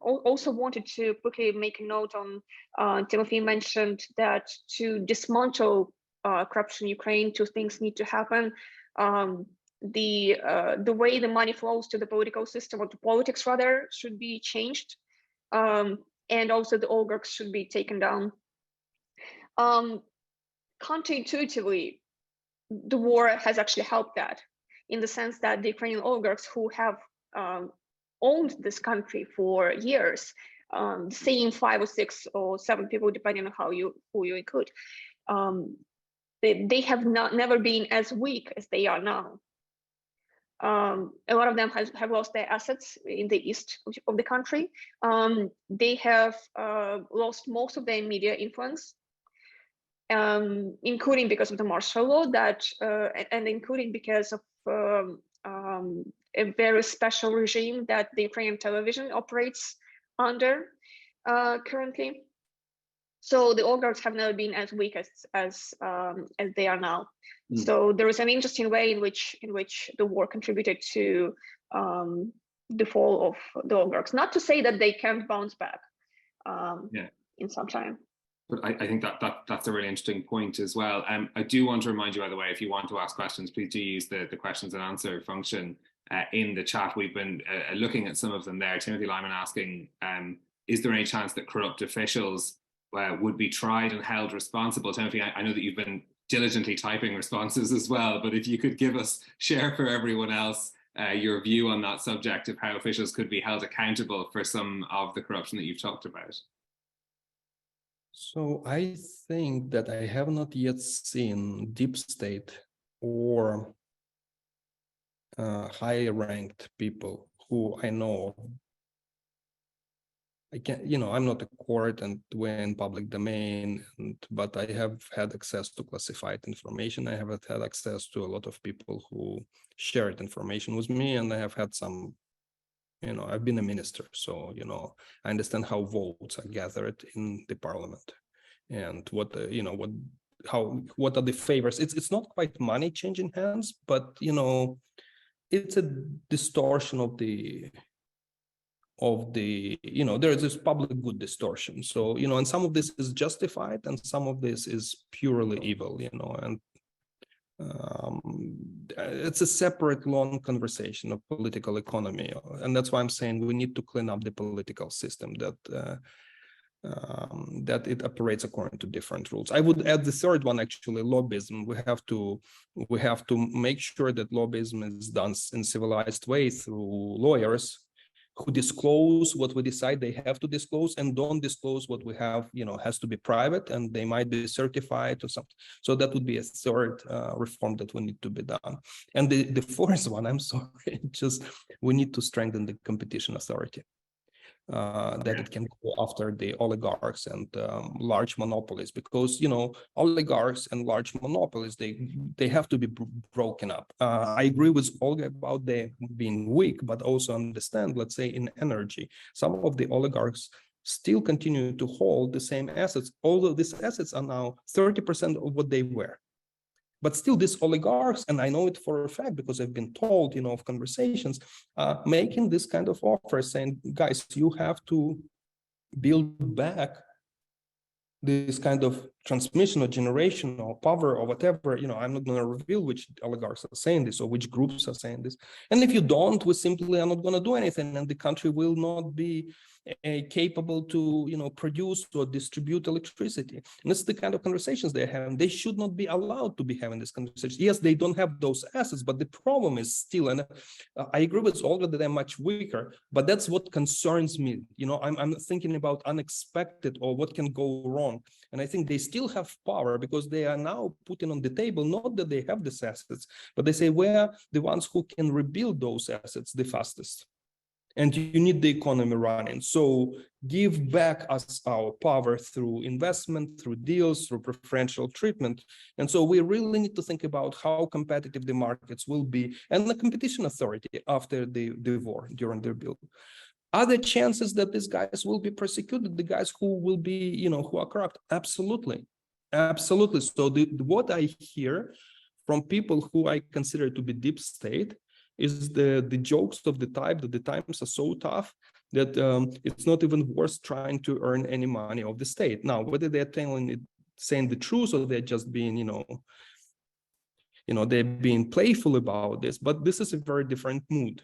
C: also wanted to quickly make a note on, Tymofiy mentioned that to dismantle corruption in Ukraine, two things need to happen. The way the money flows to the political system, or to politics rather, should be changed. And also the oligarchs should be taken down. Counterintuitively, the war has actually helped that, in the sense that the Ukrainian oligarchs who have owned this country for years, the same 5 or 6 or 7 people, depending on who you include, they have never been as weak as they are now. A lot of them have lost their assets in the east of the country. They have lost most of their media influence, including because of the martial law, and including because of a very special regime that the Ukrainian television operates under currently. So the oligarchs have never been as weak as they are now. So there is an interesting way in which the war contributed to the fall of the oligarchs. Not to say that they can't bounce back in some time.
B: But I think that's a really interesting point as well. I do want to remind you, by the way, if you want to ask questions, please do use the questions and answer function in the chat. We've been looking at some of them there. Timothy Lyman asking, is there any chance that corrupt officials would be tried and held responsible? Timothy, I know that you've been diligently typing responses as well, but if you could share for everyone else your view on that subject of how officials could be held accountable for some of the corruption that you've talked about.
D: So I think that I have not yet seen deep state or high-ranked people who I know. I can't, I'm not a court and we're in public domain, but I have had access to classified information. I have had access to a lot of people who shared information with me, and I have had some, I've been a minister, so, I understand how votes are gathered in the parliament. and what what are the favors. It's not quite money changing hands, but it's a distortion of the there is this public good distortion. So and some of this is justified and some of this is purely evil, and it's a separate long conversation of political economy, and that's why I'm saying we need to clean up the political system that it operates according to different rules. I would add the third one, actually, lobbyism. We have to make sure that lobbyism is done in civilized way through lawyers who disclose what we decide they have to disclose and don't disclose what we have, has to be private, and they might be certified or something. So that would be a third reform that we need to be done. And the fourth one, I'm sorry, just we need to strengthen the competition authority. That it can go after the oligarchs and large monopolies, because oligarchs and large monopolies, they have to be broken up. I agree with Olga about they being weak, but also understand, let's say in energy, some of the oligarchs still continue to hold the same assets, although these assets are now 30% of what they were. But still, these oligarchs, and I know it for a fact because I've been told, of conversations, making this kind of offers, saying, guys, you have to build back this kind of transmission or generation or power or whatever. I'm not going to reveal which oligarchs are saying this or which groups are saying this. And if you don't, we simply are not going to do anything, and the country will not be capable to produce or distribute electricity. And this is the kind of conversations they're having. They should not be allowed to be having this conversation. Yes, they don't have those assets, but the problem is still, and I agree with Olga that they're much weaker, but that's what concerns me. I'm thinking about unexpected or what can go wrong. And I think they still have power because they are now putting on the table, not that they have these assets, but they say we're the ones who can rebuild those assets the fastest. And you need the economy running. So give back us our power through investment, through deals, through preferential treatment. And so we really need to think about how competitive the markets will be and the competition authority after the war, during their build. Are there chances that these guys will be persecuted, the guys who will be, who are corrupt? Absolutely. Absolutely. So what I hear from people who I consider to be deep state is the jokes of the type that the times are so tough that it's not even worth trying to earn any money of the state. Now, whether they're saying the truth or they're just being, they're being playful about this, but this is a very different mood.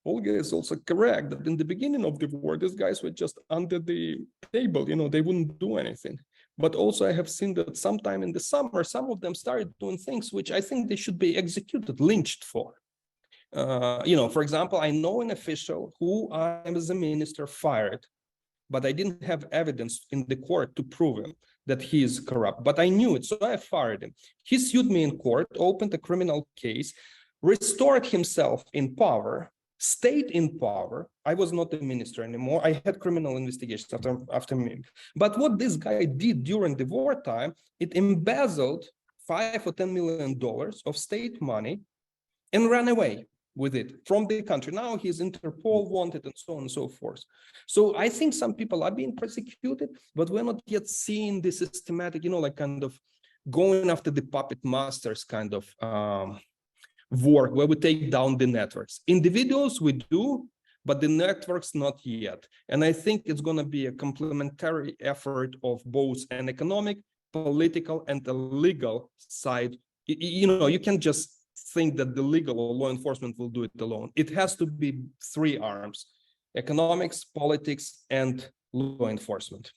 D: Olga is also correct that in the beginning of the war, these guys were just under the table, they wouldn't do anything. But also I have seen that sometime in the summer, some of them started doing things which I think they should be executed, lynched for. For example, I know an official who I, as a minister, fired, but I didn't have evidence in the court to prove him that he is corrupt. But I knew it, so I fired him. He sued me in court, opened a criminal case, restored himself in power, stayed in power. I was not a minister anymore. I had criminal investigations after me. But what this guy did during the wartime, it embezzled $5 or $10 million of state money and ran away with it from the country. Now he's Interpol wanted and so on and so forth. So I think some people are being persecuted, but we're not yet seeing the systematic, kind of going after the puppet masters kind of war where we take down the networks. Individuals we do, but the networks not yet. And I think it's going to be a complementary effort of both an economic, political, and a legal side. You can just think that the legal or law enforcement will do it alone. It has to be three arms: economics, politics, and law enforcement.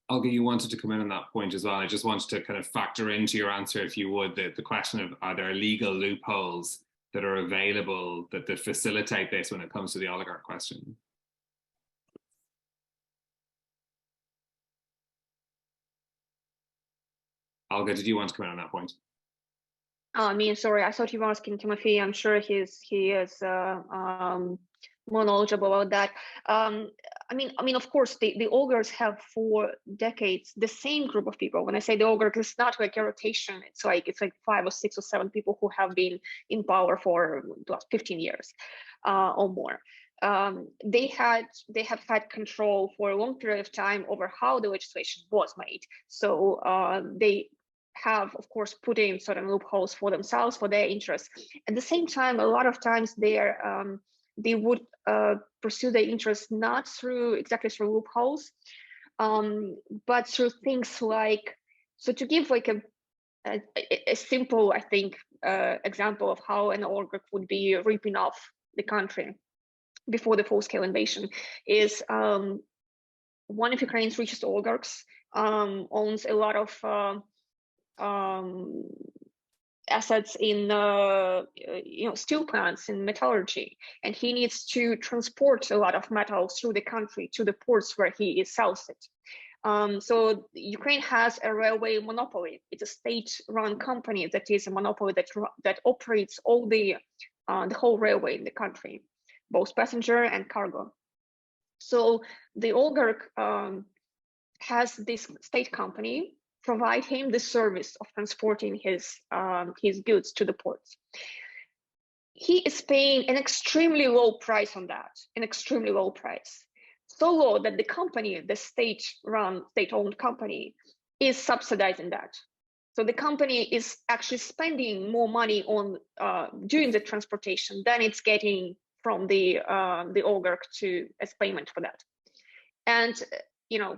B: Olga, you wanted to come in on that point as well. I just wanted to kind of factor into your answer, if you would, the question of, are there legal loopholes that are available that facilitate this when it comes to the oligarch question? Olga, did you want to come in on that point?
C: Sorry, I thought you were asking Tymofiy. I'm sure he is more knowledgeable about that. Of course, the oligarchs have for decades the same group of people. When I say the oligarchs, it's not like a rotation. It's like 5 or 6 or 7 people who have been in power for the last 15 years or more. they have had control for a long period of time over how the legislation was made. So they have, of course, put in certain loopholes for themselves, for their interests. At the same time, a lot of times they would pursue their interests not exactly through loopholes, but through things like, so to give like a simple, I think, example of how an oligarch would be ripping off the country before the full-scale invasion is one of Ukraine's richest oligarchs owns a lot of assets in steel plants, in metallurgy, and he needs to transport a lot of metal through the country to the ports where he sells it. So Ukraine has a railway monopoly. It's a state-run company that is a monopoly that operates all the whole railway in the country, both passenger and cargo. So the oligarch has this state company provide him the service of transporting his goods to the ports. He is paying an extremely low price on that, an extremely low price. So low that the company, the state-run, state-owned company, is subsidizing that. So the company is actually spending more money on doing the transportation than it's getting from the oligarch as payment for that. And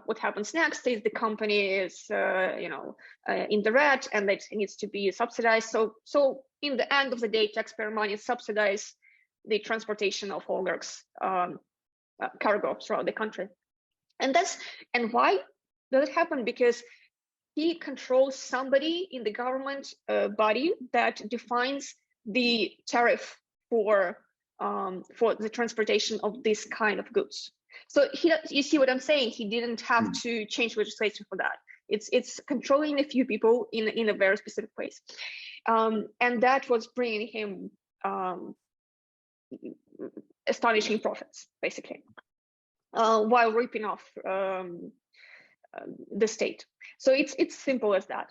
C: what happens next is the company is in the red, and that needs to be subsidized. So in the end of the day, taxpayer money subsidize the transportation of oligarchs cargo throughout the country. And why does it happen? Because he controls somebody in the government body that defines the tariff for the transportation of this kind of goods. So you see what I'm saying? He didn't have to change legislation for that. It's controlling a few people in a very specific ways, and that was bringing him astonishing profits, basically, while ripping off the state. So it's simple as that.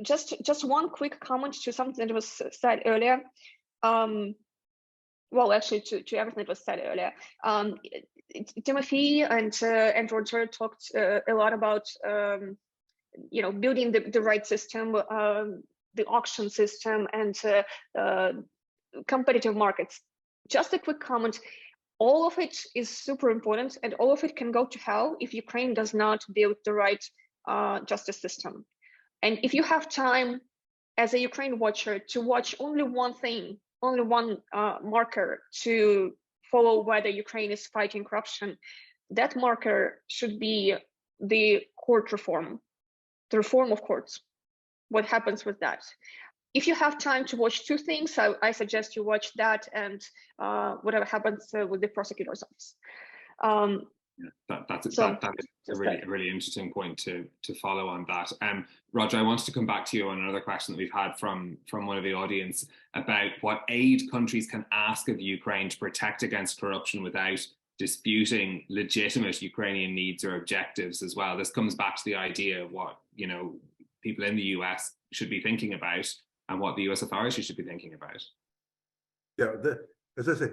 C: Just one quick comment to something that was said earlier. Well, actually, to everything that was said earlier. Tymofiy and Roger talked a lot about building the right system, the auction system, and competitive markets. Just a quick comment. All of it is super important, and all of it can go to hell if Ukraine does not build the right justice system. And if you have time as a Ukraine watcher to watch only one thing, only one marker to follow whether Ukraine is fighting corruption, that marker should be the court reform, the reform of courts. What happens with that? If you have time to watch two things, I suggest you watch that and whatever happens with the prosecutor's office.
B: That is a really interesting point to follow on that. Roger, I wanted to come back to you on another question that we've had from one of the audience about what aid countries can ask of Ukraine to protect against corruption without disputing legitimate Ukrainian needs or objectives as well. This comes back to the idea of what people in the US should be thinking about and what the US authorities should be thinking about.
E: Yeah, as I say,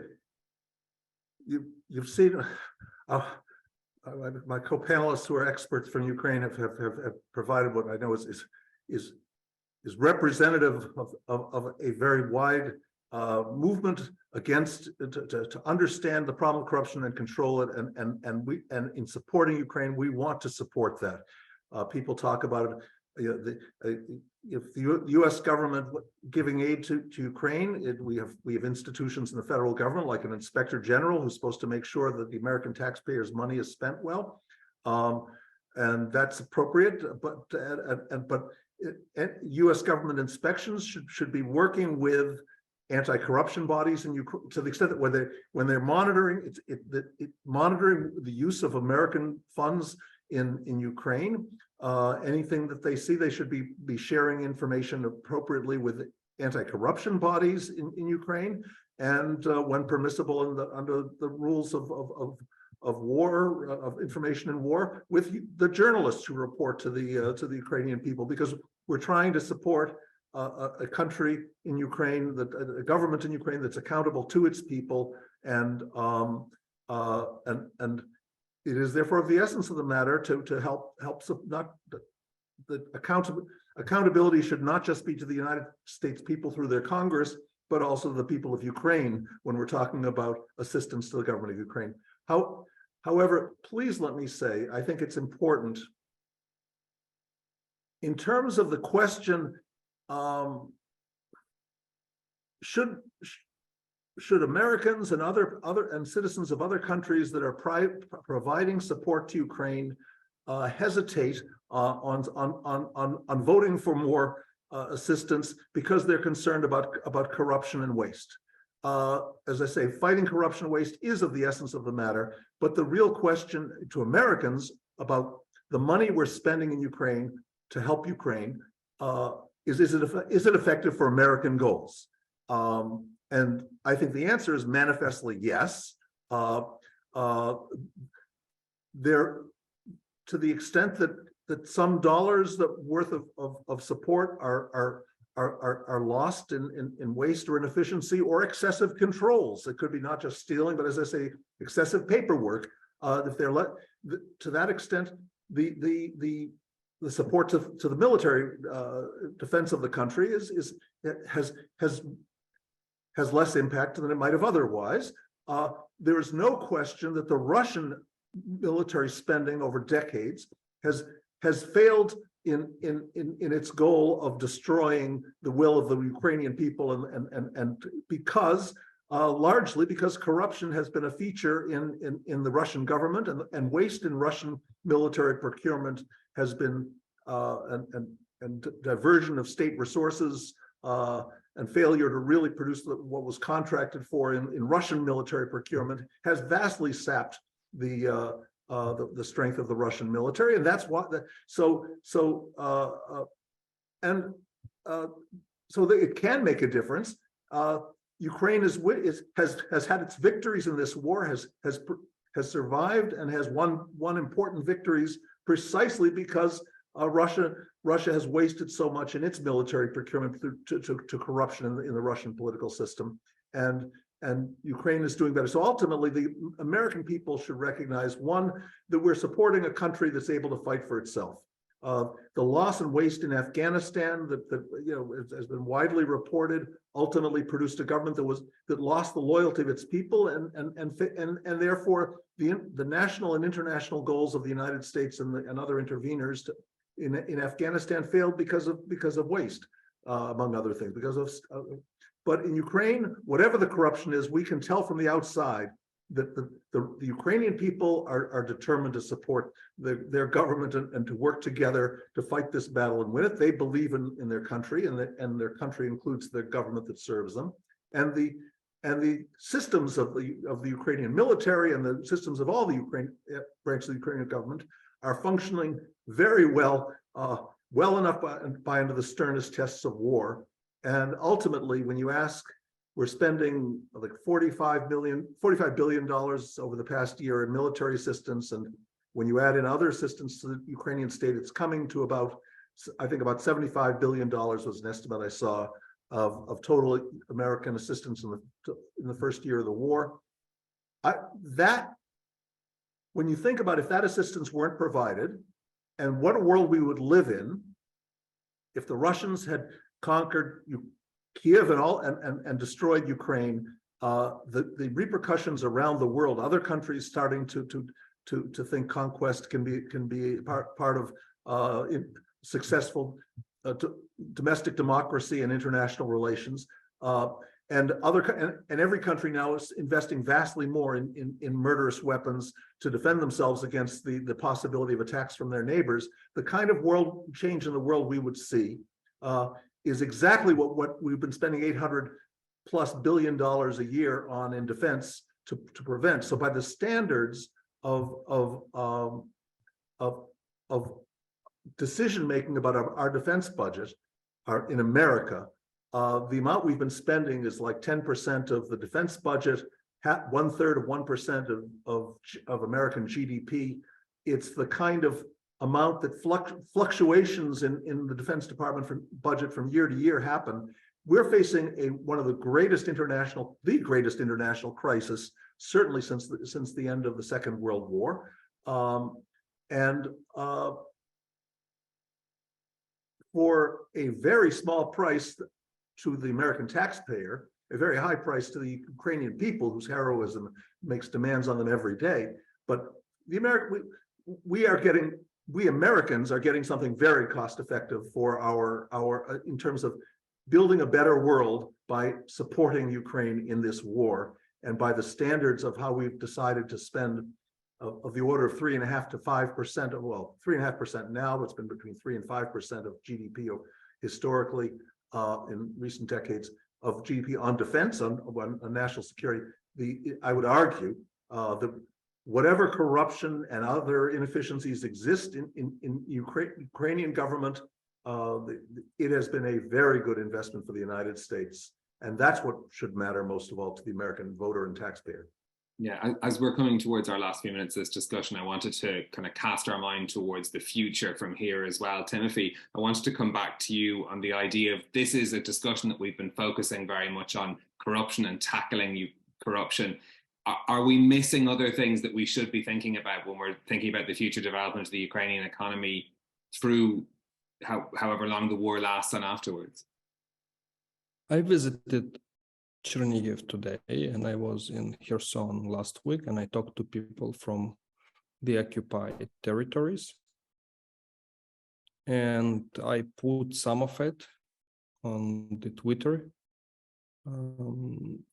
E: you've seen. My co-panelists who are experts from Ukraine have provided what I know is representative of a very wide movement against to understand the problem of corruption and control it, and in supporting Ukraine, we want to support that. People talk about it. If the U.S. government giving aid to Ukraine, we have institutions in the federal government like an inspector general who's supposed to make sure that the American taxpayers' money is spent well, and that's appropriate. But U.S. government inspections should be working with anti-corruption bodies in Ukraine to the extent that when they're monitoring monitoring the use of American funds in Ukraine. Anything that they see, they should be sharing information appropriately with anti-corruption bodies in Ukraine, and when permissible under the rules of war, of information in war, with the journalists who report to the Ukrainian people, because we're trying to support a country in Ukraine, a government in Ukraine that's accountable to its people, and it is therefore of the essence of the matter to help not the accountability should not just be to the United States people through their Congress, but also the people of Ukraine when we're talking about assistance to the government of Ukraine. However, please let me say, I think it's important in terms of the question, should Americans and other citizens of other countries that are providing support to Ukraine hesitate on voting for more assistance because they're concerned about corruption and waste? As I say, fighting corruption and waste is of the essence of the matter, but the real question to Americans about the money we're spending in Ukraine to help Ukraine is it effective for American goals? And I think the answer is manifestly yes. There, to the extent that some dollars worth of support are lost in waste or inefficiency or excessive controls. It could be not just stealing, but as I say, excessive paperwork. If they're to that extent, the support to the military defense of the country has less impact than it might have otherwise. There is no question that the Russian military spending over decades has failed in its goal of destroying the will of the Ukrainian people, and because largely because corruption has been a feature in the Russian government, and waste in Russian military procurement has been and diversion of state resources and failure to really produce what was contracted for in Russian military procurement has vastly sapped the strength of the Russian military, and that's what. So it can make a difference. Ukraine has had its victories in this war, has survived, and has won important victories precisely because Russia has wasted so much in its military procurement to corruption in the Russian political system, and Ukraine is doing better. So ultimately, the American people should recognize, one, that we're supporting a country that's able to fight for itself. The loss and waste in Afghanistan that has been widely reported ultimately produced a government that lost the loyalty of its people, and therefore the national and international goals of the United States and other interveners in Afghanistan failed because of waste, among other things. But in Ukraine, whatever the corruption is, we can tell from the outside that the Ukrainian people are determined to support their government and to work together to fight this battle and win it. They believe in their country, and their country includes the government that serves them, and the systems of the Ukrainian military and the systems of all the branches of the Ukrainian government are functioning very well, well enough by under the sternest tests of war. And ultimately, when you ask, we're spending like $45 billion over the past year in military assistance, and when you add in other assistance to the Ukrainian state, it's coming to about $75 billion was an estimate I saw of total American assistance in the first year of the war. When you think about if that assistance weren't provided, and what a world we would live in if the Russians had conquered Kyiv and destroyed Ukraine, the repercussions around the world, other countries starting to think conquest can be part of successful domestic democracy and international relations, and every country now is investing vastly more in murderous weapons to defend themselves against the possibility of attacks from their neighbors. The kind of world change in the world we would see is exactly what we've been spending $800+ billion a year on in defense to prevent. So by the standards of decision making about our defense budget in America, the amount we've been spending is like 10% of the defense budget, 1/3 of 1% of American GDP. It's the kind of amount that fluctuations in the Defense Department budget from year to year happen, we're facing one of the greatest international crisis, certainly since the end of the Second World War. For a very small price to the American taxpayer, a very high price to the Ukrainian people whose heroism makes demands on them every day. But we Americans are getting something very cost effective for our in terms of building a better world by supporting Ukraine in this war, and by the standards of how we've decided to spend of the order of 3.5% to 5% of, well, 3.5% now, but it's been between 3% and 5% of GDP historically in recent decades of GDP on defense, on national security. I would argue that whatever corruption and other inefficiencies exist in Ukrainian government, it has been a very good investment for the United States. And that's what should matter most of all to the American voter and taxpayer.
B: Yeah, as we're coming towards our last few minutes of this discussion, I wanted to kind of cast our mind towards the future from here as well. Tymofiy, I wanted to come back to you on the idea of this is a discussion that we've been focusing very much on corruption and tackling corruption. Are we missing other things that we should be thinking about when we're thinking about the future development of the Ukrainian economy through however long the war lasts and afterwards?
D: I visited Chernihiv today, and I was in Kherson last week, and I talked to people from the occupied territories. And I put some of it on the Twitter, I'm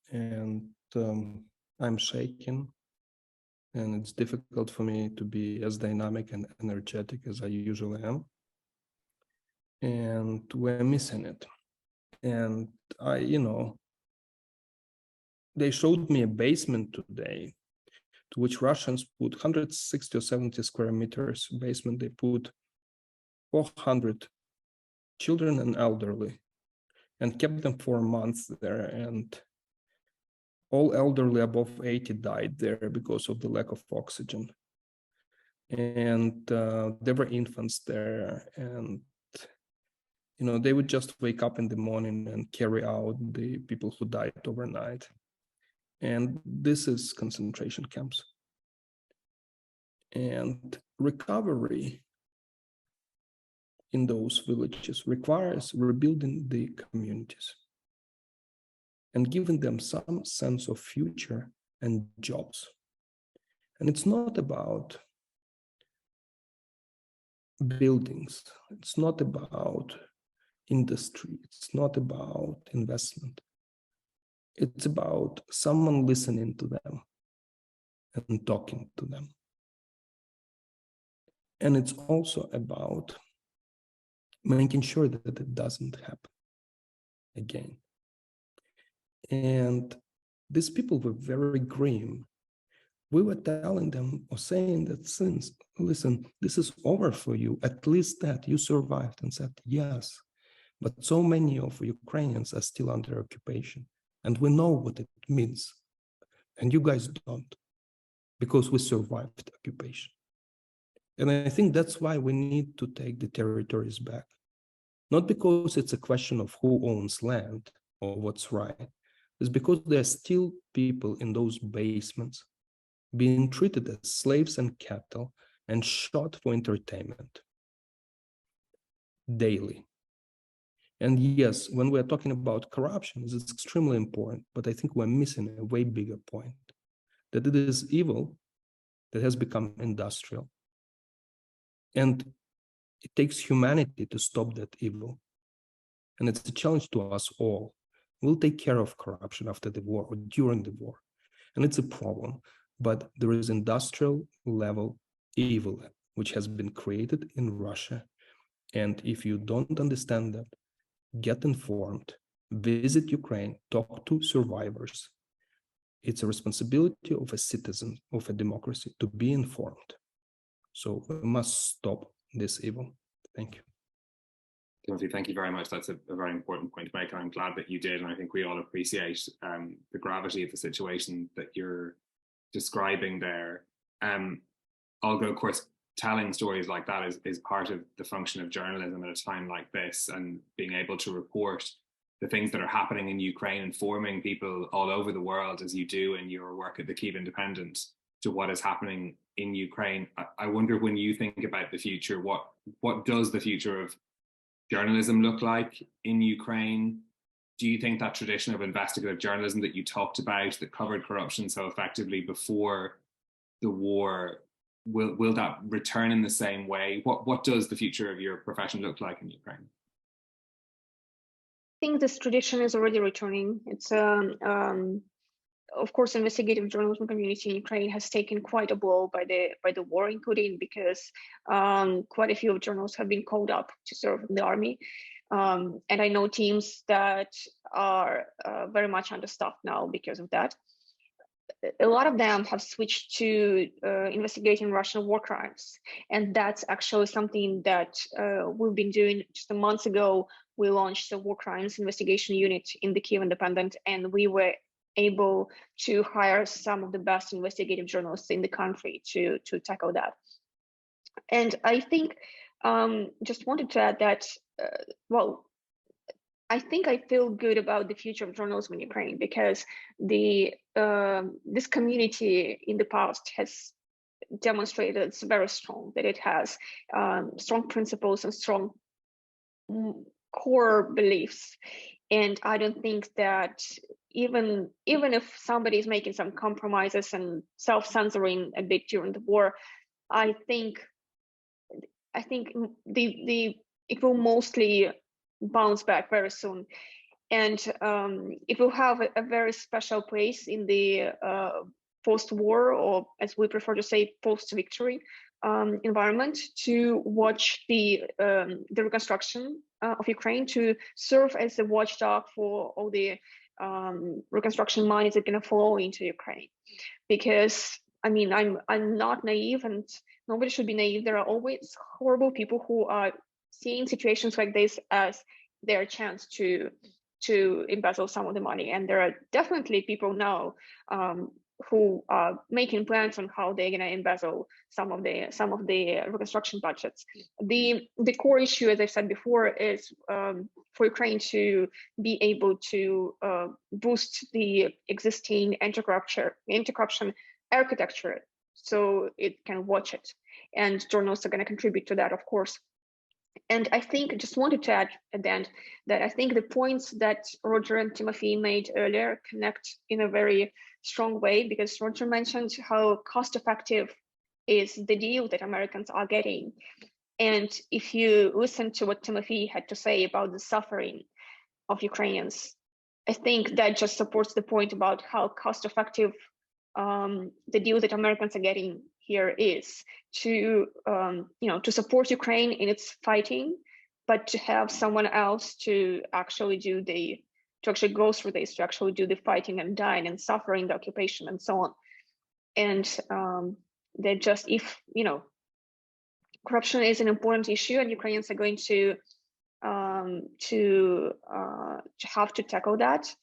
D: shaking, and it's difficult for me to be as dynamic and energetic as I usually am. And we're missing it. And they showed me a basement today to which Russians put 160 or 70 square meters basement. They put 400 children and elderly and kept them for a month there. And all elderly above 80 died there because of the lack of oxygen. And there were infants there. And they would just wake up in the morning and carry out the people who died overnight. And this is concentration camps. And recovery in those villages requires rebuilding the communities and giving them some sense of future and jobs. And it's not about buildings. It's not about industry. It's not about investment. It's about someone listening to them and talking to them. And it's also about making sure that it doesn't happen again. And these people were very grim. We were telling them or saying that since, listen, this is over for you, at least that you survived, and said, yes, but so many of Ukrainians are still under occupation. And we know what it means. And you guys don't, because we survived occupation. And I think that's why we need to take the territories back. Not because it's a question of who owns land or what's right. It's because there are still people in those basements being treated as slaves and cattle and shot for entertainment daily. And yes, when we're talking about corruption, it's extremely important, but I think we're missing a way bigger point, that it is evil that has become industrial. And it takes humanity to stop that evil. And it's a challenge to us all. We'll take care of corruption after the war or during the war. And it's a problem, but there is industrial level evil, which has been created in Russia. And if you don't understand that, get informed, visit Ukraine, talk to survivors. It's a responsibility of a citizen of a democracy to be informed. So we must stop this evil. Thank you.
B: Timothy, thank you very much. That's a very important point to make. I'm glad that you did. And I think we all appreciate the gravity of the situation that you're describing there. Olga, of course, telling stories like that is part of the function of journalism at a time like this, and being able to report the things that are happening in Ukraine, informing people all over the world, as you do in your work at the Kyiv Independent, to what is happening in Ukraine. I wonder, when you think about the future, what does the future of journalism look like in Ukraine? Do you think that tradition of investigative journalism that you talked about, that covered corruption so effectively before the war, will that return in the same way? What does the future of your profession look like in Ukraine?
C: I think this tradition is already returning. It's of course, investigative journalism community in Ukraine has taken quite a blow by the war, including because quite a few journalists have been called up to serve in the army. And I know teams that are very much understaffed now because of that. A lot of them have switched to investigating Russian war crimes. And that's actually something that we've been doing. Just a month ago, we launched the war crimes investigation unit in the Kyiv Independent, and we were able to hire some of the best investigative journalists in the country to tackle that. And I think, just wanted to add that, well, I think I feel good about the future of journalism in Ukraine, because this community in the past has demonstrated it's very strong, that it has strong principles and strong core beliefs. And I don't think that even if somebody is making some compromises and self-censoring a bit during the war, I think it will mostly bounce back very soon, and it will have a very special place in the post-war, or as we prefer to say, post-victory environment, to watch the reconstruction of Ukraine, to serve as a watchdog for all the reconstruction money that are going to flow into Ukraine. Because I mean, I'm not naive, and nobody should be naive. There are always horrible people who are seeing situations like this as their chance to embezzle some of the money, and there are definitely people now who are making plans on how they're going to embezzle some of the reconstruction budgets. The core issue, as I said before, is for Ukraine to be able to boost the existing anti-corruption architecture, so it can watch it, and journalists are going to contribute to that, of course. And I think, just wanted to add at the end, that I think the points that Roger and Tymofiy made earlier connect in a very strong way, because Roger mentioned how cost-effective is the deal that Americans are getting. And if you listen to what Tymofiy had to say about the suffering of Ukrainians, I think that just supports the point about how cost-effective the deal that Americans are getting here is to to support Ukraine in its fighting, but to have someone else to actually go through this, to actually do the fighting and dying and suffering the occupation and so on. And that just, if corruption is an important issue, and Ukrainians are going to have to tackle that,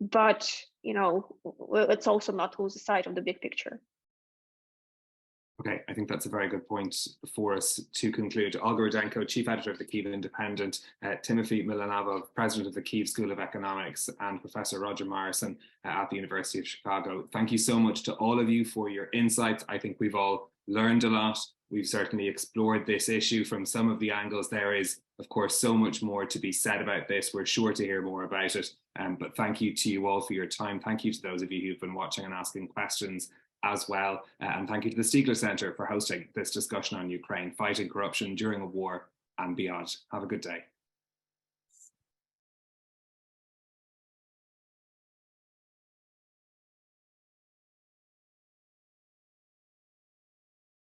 C: but let's also not lose sight of the big picture.
B: Okay, I think that's a very good point for us to conclude. Olga Rudenko, Chief Editor of the Kyiv Independent, Tymofiy Mylovanov, President of the Kyiv School of Economics, and Professor Roger Myerson at the University of Chicago. Thank you so much to all of you for your insights. I think we've all learned a lot. We've certainly explored this issue from some of the angles. There is, of course, so much more to be said about this. We're sure to hear more about it. But thank you to you all for your time. Thank you to those of you who've been watching and asking questions as well. And thank you to the Stigler Center for hosting this discussion on Ukraine, fighting corruption during a war and beyond. Have a good day.